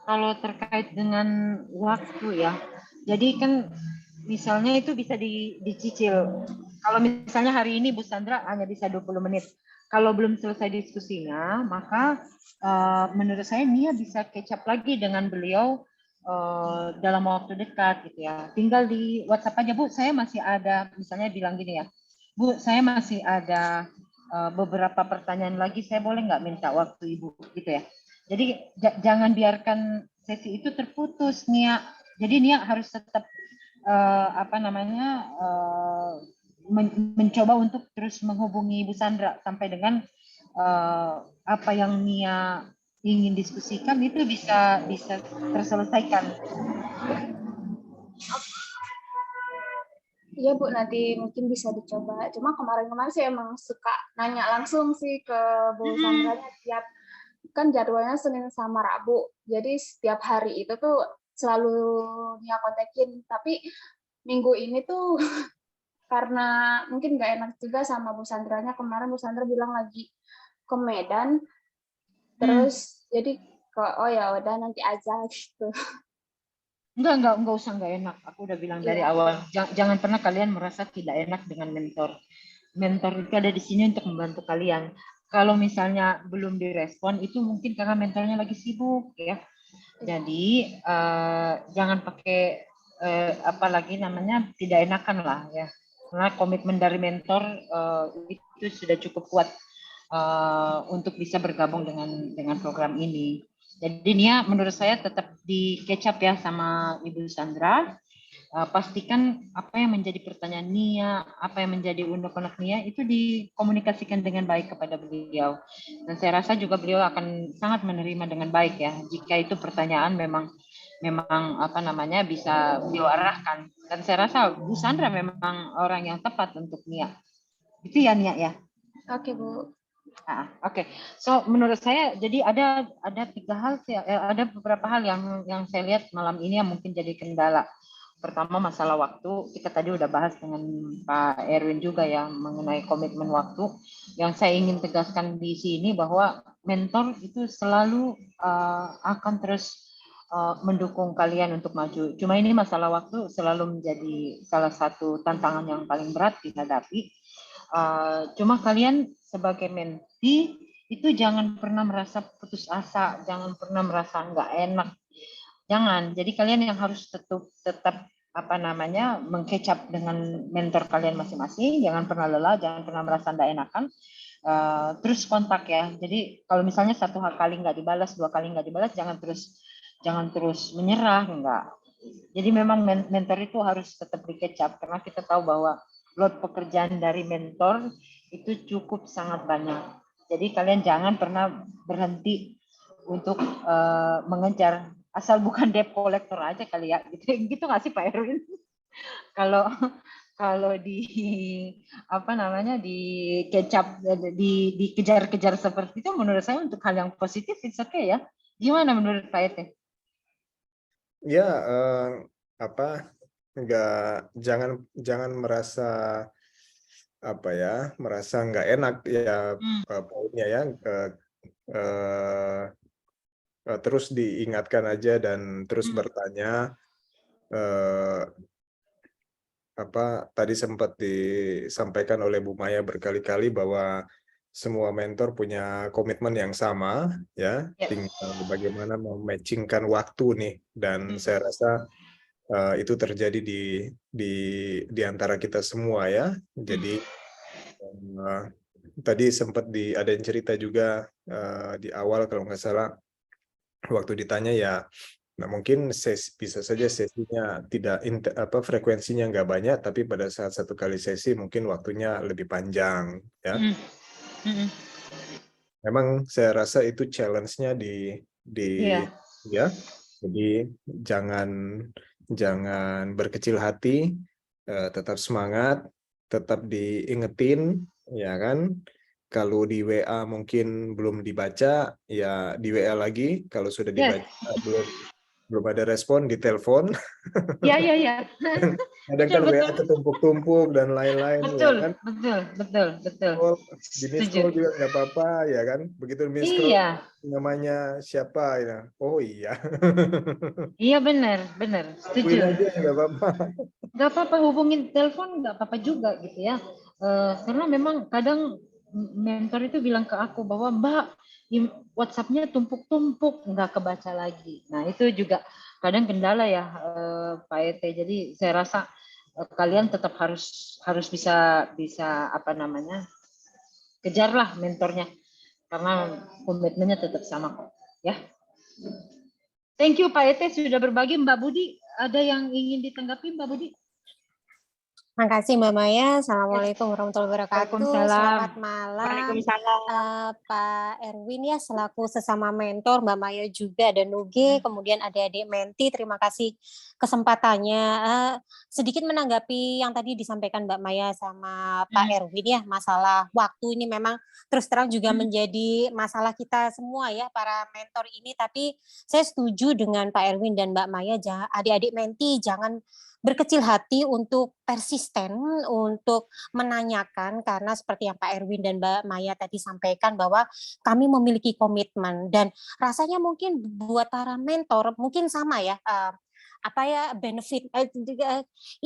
Speaker 2: kalau terkait dengan waktu ya, jadi kan misalnya itu bisa dicicil. Kalau misalnya hari ini Bu Sandra hanya bisa 20 menit. Kalau belum selesai diskusinya, maka menurut saya Nia bisa catch up lagi dengan beliau dalam waktu dekat gitu ya. Tinggal di WhatsApp aja, Bu, saya masih ada, misalnya bilang gini ya, Bu, saya masih ada beberapa pertanyaan lagi, saya boleh nggak minta waktu Ibu gitu ya. Jadi jangan biarkan sesi itu terputus, Nia. Jadi Nia harus tetap mencoba untuk terus menghubungi Bu Sandra sampai dengan apa yang Nia ingin diskusikan itu bisa terselesaikan.
Speaker 18: Iya Bu, nanti mungkin bisa dicoba. Cuma kemarin-kemarin sih emang suka nanya langsung sih ke Bu Sandra tiap, kan jadwalnya Senin sama Rabu. Jadi setiap hari itu tuh selalu Nia kontakin. Tapi minggu ini tuh karena mungkin nggak enak juga sama Bu Sandranya. Kemarin Bu Sandra bilang lagi ke Medan. Terus jadi oh ya udah nanti aja gitu.
Speaker 2: Enggak usah nggak enak. Aku udah bilang dari awal, jangan pernah kalian merasa tidak enak dengan mentor. Mentor itu ada di sini untuk membantu kalian. Kalau misalnya belum direspon, itu mungkin karena mentornya lagi sibuk ya. Jadi jangan pakai apalagi namanya tidak enakan lah ya. Karena komitmen dari mentor itu sudah cukup kuat untuk bisa bergabung dengan program ini. Jadi Nia menurut saya tetap di catch up ya sama Ibu Sandra. Pastikan apa yang menjadi pertanyaan Nia, apa yang menjadi unek-unek Nia itu dikomunikasikan dengan baik kepada beliau. Dan saya rasa juga beliau akan sangat menerima dengan baik ya. Jika itu pertanyaan memang bisa beliau arahkan. Dan saya rasa Bu Sandra memang orang yang tepat untuk Nia. Itu ya Nia ya.
Speaker 18: Oke Bu.
Speaker 2: Oke. So menurut saya jadi ada 3 hal sih, ada beberapa hal yang saya lihat malam ini yang mungkin jadi kendala. Pertama masalah waktu, kita tadi udah bahas dengan Pak Erwin juga ya mengenai komitmen waktu. Yang saya ingin tegaskan di sini bahwa mentor itu selalu akan terus mendukung kalian untuk maju. Cuma ini masalah waktu selalu menjadi salah satu tantangan yang paling berat dihadapi. Cuma kalian sebagai mentee itu jangan pernah merasa putus asa, jangan pernah merasa nggak enak, jangan. Jadi kalian yang harus tetap apa namanya mengkecap dengan mentor kalian masing-masing, jangan pernah lelah, jangan pernah merasa nggak enakan. Terus kontak ya. Jadi kalau misalnya satu kali nggak dibalas, 2 kali nggak dibalas, jangan terus menyerah, enggak. Jadi memang mentor itu harus tetap dikecap karena kita tahu bahwa load pekerjaan dari mentor itu cukup sangat banyak. Jadi kalian jangan pernah berhenti untuk mengejar, asal bukan debt collector aja kali ya, gitu nggak sih Pak Erwin? Kalau di apa namanya dikecap, dikejar-kejar seperti itu, menurut saya untuk hal yang positif it's okay ya. Gimana menurut Pak Ete?
Speaker 6: Ya, jangan merasa apa ya, merasa nggak enak ya, poinnya ya, terus diingatkan aja dan terus bertanya. Tadi sempat disampaikan oleh Bu Maya berkali-kali bahwa semua mentor punya komitmen yang sama, ya. Tinggal bagaimana mematchingkan waktu nih, dan saya rasa itu terjadi di antara kita semua ya. Jadi tadi sempat ada yang cerita juga di awal kalau nggak salah, waktu ditanya ya. Nah, mungkin bisa saja sesinya tidak frekuensinya nggak banyak, tapi pada saat satu kali sesi mungkin waktunya lebih panjang, ya. Memang saya rasa itu challenge-nya ya. Jadi jangan berkecil hati, tetap semangat, tetap diingetin, ya kan. Kalau di WA mungkin belum dibaca, ya di WA lagi. Kalau sudah dibaca belum ada respon, di telepon.
Speaker 2: Iya.
Speaker 6: Kadang kan WA ketumpuk-tumpuk dan lain-lain.
Speaker 2: Betul,
Speaker 6: ya kan?
Speaker 2: betul.
Speaker 6: Di miss call juga nggak apa-apa, ya kan? Begitu miss call, namanya siapa? Ya? Oh iya.
Speaker 2: Iya benar. Setuju.
Speaker 6: Aja, nggak apa-apa.
Speaker 2: Nggak apa-apa, hubungin telepon nggak apa-apa juga gitu ya. Karena memang kadang mentor itu bilang ke aku bahwa Mbak, WhatsApp-nya tumpuk-tumpuk, nggak kebaca lagi. Nah itu juga kadang kendala ya Pak Ete. Jadi saya rasa kalian tetap harus bisa apa namanya, kejarlah mentornya karena komitmennya tetap sama kok ya. Thank you Pak Ete sudah berbagi. Mbak Budi, ada yang ingin ditanggapi Mbak Budi?
Speaker 19: Makasih Mbak Maya. Assalamualaikum warahmatullahi wabarakatuh. Selamat malam Pak Erwin ya, selaku sesama mentor, Mbak Maya juga, dan Nuge, kemudian adik-adik menti. Terima kasih kesempatannya. Sedikit menanggapi yang tadi disampaikan Mbak Maya sama Pak Erwin ya, masalah waktu ini memang terus terang juga menjadi masalah kita semua ya, para mentor ini. Tapi saya setuju dengan Pak Erwin dan Mbak Maya, adik-adik menti jangan berkecil hati untuk persisten untuk menanyakan, karena seperti yang Pak Erwin dan Mbak Maya tadi sampaikan bahwa kami memiliki komitmen, dan rasanya mungkin buat para mentor mungkin sama ya, benefit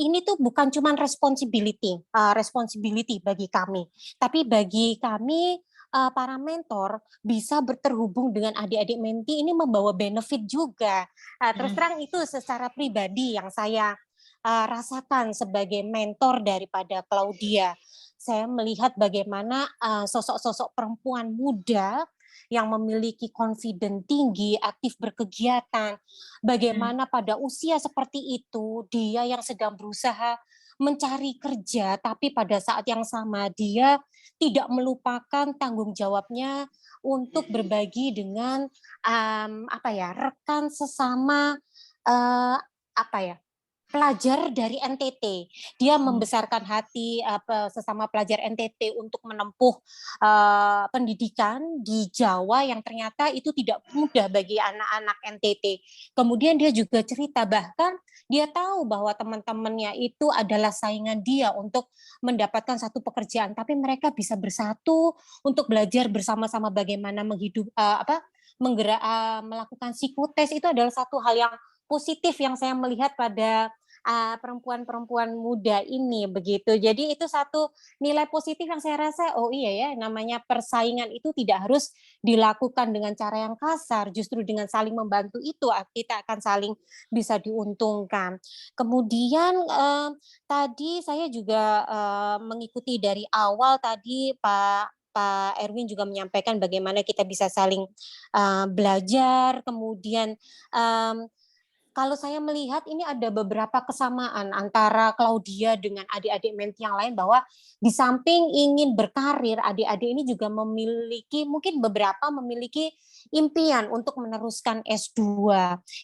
Speaker 19: ini tuh bukan cuma responsibility bagi kami, tapi bagi kami para mentor bisa terhubung dengan adik-adik menti ini membawa benefit juga. Terus terang itu secara pribadi yang saya rasakan sebagai mentor daripada Claudia. Saya melihat bagaimana sosok-sosok perempuan muda yang memiliki confidence tinggi, aktif berkegiatan, bagaimana pada usia seperti itu dia yang sedang berusaha mencari kerja, tapi pada saat yang sama dia tidak melupakan tanggung jawabnya untuk berbagi dengan rekan sesama pelajar dari NTT. Dia membesarkan hati sesama pelajar NTT untuk menempuh pendidikan di Jawa yang ternyata itu tidak mudah bagi anak-anak NTT. Kemudian dia juga cerita, bahkan dia tahu bahwa teman-temannya itu adalah saingan dia untuk mendapatkan satu pekerjaan, tapi mereka bisa bersatu untuk belajar bersama-sama bagaimana melakukan psikotes. Itu adalah satu hal yang positif yang saya melihat pada perempuan-perempuan muda ini begitu. Jadi itu satu nilai positif yang saya rasa, oh iya ya, namanya persaingan itu tidak harus dilakukan dengan cara yang kasar, justru dengan saling membantu itu kita akan saling bisa diuntungkan. Kemudian tadi saya juga mengikuti dari awal tadi Pak Erwin juga menyampaikan bagaimana kita bisa saling belajar, kemudian kalau saya melihat ini ada beberapa kesamaan antara Claudia dengan adik-adik Menti yang lain, bahwa di samping ingin berkarir, adik-adik ini juga memiliki, mungkin beberapa memiliki impian untuk meneruskan S2.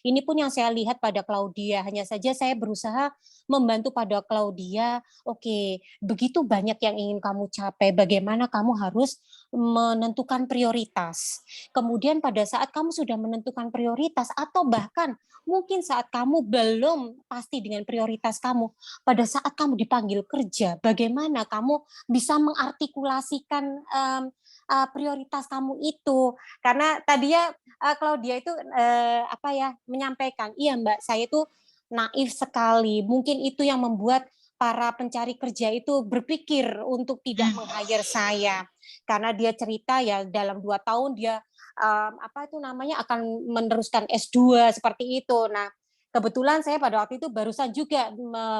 Speaker 19: Ini pun yang saya lihat pada Claudia, hanya saja saya berusaha membantu pada Claudia, oke, begitu banyak yang ingin kamu capai, bagaimana kamu harus menentukan prioritas. Kemudian pada saat kamu sudah menentukan prioritas, atau bahkan mungkin saat kamu belum pasti dengan prioritas kamu, pada saat kamu dipanggil kerja, bagaimana kamu bisa mengartikulasikan prioritas kamu itu. Karena tadi ya Claudia itu menyampaikan, iya Mbak, saya itu naif sekali. Mungkin itu yang membuat para pencari kerja itu berpikir untuk tidak meng-hire saya. Karena dia cerita ya dalam 2 tahun dia akan meneruskan S2 seperti itu. Nah, kebetulan saya pada waktu itu barusan juga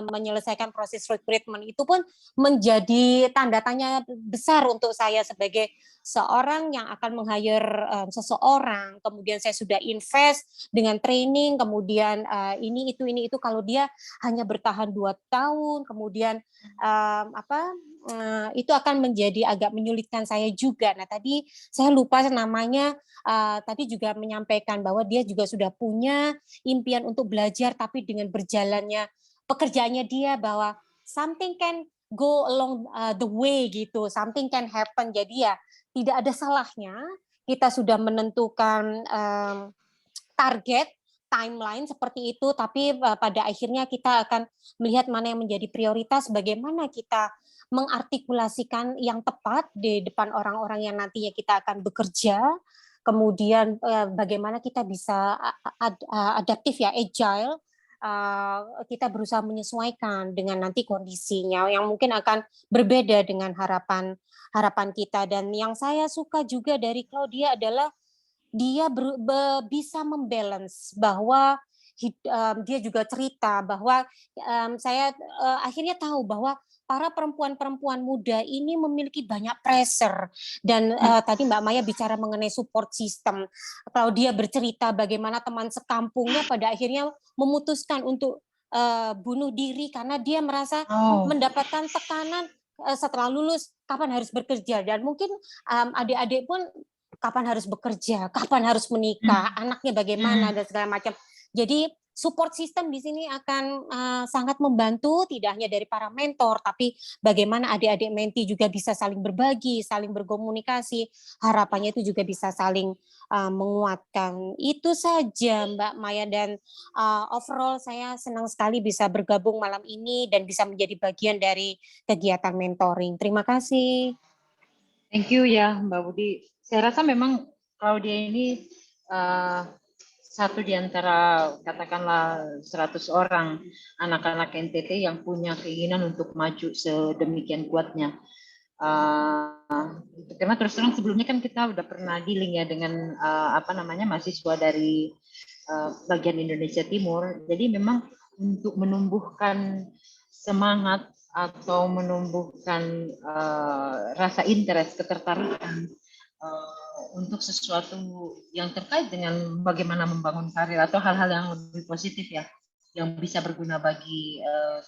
Speaker 19: menyelesaikan proses recruitment, itu pun menjadi tanda tanya besar untuk saya sebagai seorang yang akan meng-hire seseorang. Kemudian saya sudah invest dengan training, kemudian ini itu kalau dia hanya bertahan 2 tahun, kemudian itu akan menjadi agak menyulitkan saya juga. Nah, tadi saya lupa namanya, tadi juga menyampaikan bahwa dia juga sudah punya impian untuk belajar, tapi dengan berjalannya pekerjaannya dia, bahwa something can go along the way gitu, something can happen. Jadi ya tidak ada salahnya kita sudah menentukan target, timeline seperti itu, tapi pada akhirnya kita akan melihat mana yang menjadi prioritas, bagaimana kita mengartikulasikan yang tepat di depan orang-orang yang nantinya kita akan bekerja, kemudian bagaimana kita bisa adaptif ya, agile, kita berusaha menyesuaikan dengan nanti kondisinya yang mungkin akan berbeda dengan harapan kita. Dan yang saya suka juga dari Claudia adalah dia bisa membalance, bahwa dia juga cerita bahwa saya akhirnya tahu bahwa para perempuan-perempuan muda ini memiliki banyak pressure. Dan tadi Mbak Maya bicara mengenai support system. Kalau dia bercerita bagaimana teman sekampungnya pada akhirnya memutuskan untuk bunuh diri karena dia merasa mendapatkan tekanan setelah lulus kapan harus bekerja, dan mungkin adik-adik pun kapan harus bekerja, kapan harus menikah, anaknya bagaimana dan segala macam. Jadi support system di sini akan sangat membantu, tidak hanya dari para mentor, tapi bagaimana adik-adik Menti juga bisa saling berbagi, saling berkomunikasi. Harapannya itu juga bisa saling menguatkan. Itu saja Mbak Maya, dan overall saya senang sekali bisa bergabung malam ini dan bisa menjadi bagian dari kegiatan mentoring. Terima kasih.
Speaker 2: Thank you ya Mbak Budi. Saya rasa memang Claudia ini satu di antara katakanlah 100 orang anak-anak NTT yang punya keinginan untuk maju sedemikian kuatnya. Karena terus terang sebelumnya kan kita udah pernah dealing ya dengan mahasiswa dari bagian Indonesia Timur. Jadi memang untuk menumbuhkan semangat atau menumbuhkan rasa interest, ketertarikan untuk sesuatu yang terkait dengan bagaimana membangun karir atau hal-hal yang lebih positif ya, yang bisa berguna bagi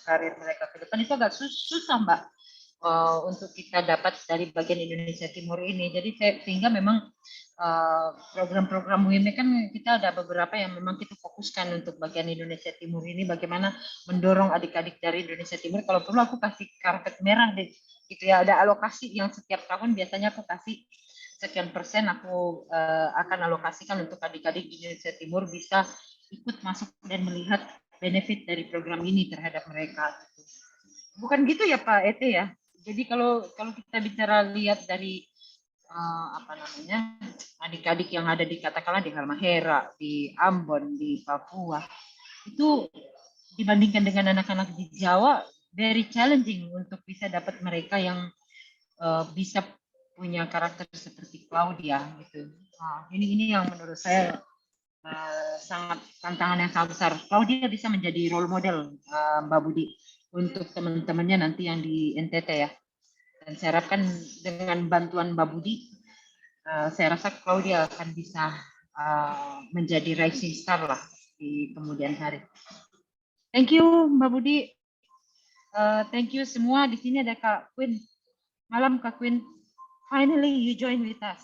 Speaker 2: karir mereka ke depan, itu agak susah Mbak untuk kita dapat dari bagian Indonesia Timur ini. Jadi sehingga memang program-program WIME kan kita ada beberapa yang memang kita fokuskan untuk bagian Indonesia Timur ini, bagaimana mendorong adik-adik dari Indonesia Timur. Kalau perlu aku kasih karpet merah deh, gitu ya, ada alokasi yang setiap tahun biasanya aku kasih sekian persen, aku akan alokasikan untuk adik-adik di Indonesia Timur bisa ikut masuk dan melihat benefit dari program ini terhadap mereka. Bukan gitu ya Pak Ete ya. Jadi kalau kita bicara lihat dari adik-adik yang ada di katakanlah di Halmahera, di Ambon, di Papua, itu dibandingkan dengan anak-anak di Jawa, very challenging untuk bisa dapat mereka yang bisa punya karakter seperti Claudia gitu. Ini yang menurut saya sangat tantangan yang sangat besar. Claudia bisa menjadi role model Mbak Budi untuk teman-temannya nanti yang di NTT ya. Dan saya harapkan dengan bantuan Mbak Budi, saya rasa Claudia akan bisa menjadi rising star lah di kemudian hari. Thank you Mbak Budi. Thank you semua. Di sini ada Kak Queen. Malam Kak Queen. Finally you join with us.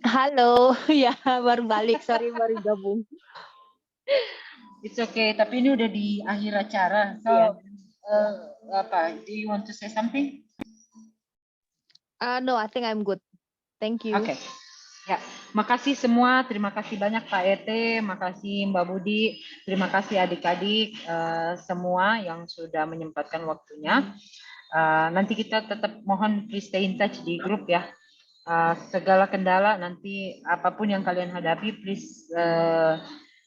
Speaker 20: Halo, ya baru balik. Sorry baru gabung.
Speaker 2: It's okay. Tapi ini udah di akhir acara. So apa? Do you want to say something?
Speaker 20: No, I think I'm good. Thank you.
Speaker 2: Oke. Ya, makasih semua. Terima kasih banyak Pak Ete, makasih Mbak Budi, terima kasih adik-adik semua yang sudah menyempatkan waktunya. Nanti kita tetap mohon please stay in touch di grup ya. Segala kendala nanti apapun yang kalian hadapi, please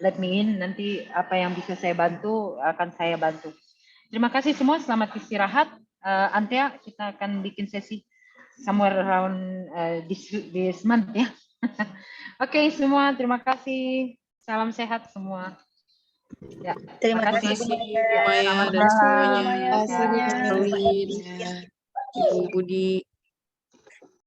Speaker 2: let me in. Nanti apa yang bisa saya bantu akan saya bantu. Terima kasih semua. Selamat istirahat. Antea, kita akan bikin sesi somewhere around this month ya. Oke, semua terima kasih. Salam sehat semua. Ya,
Speaker 11: Terima kasih
Speaker 10: Maya dan semuanya. Ibu Budi.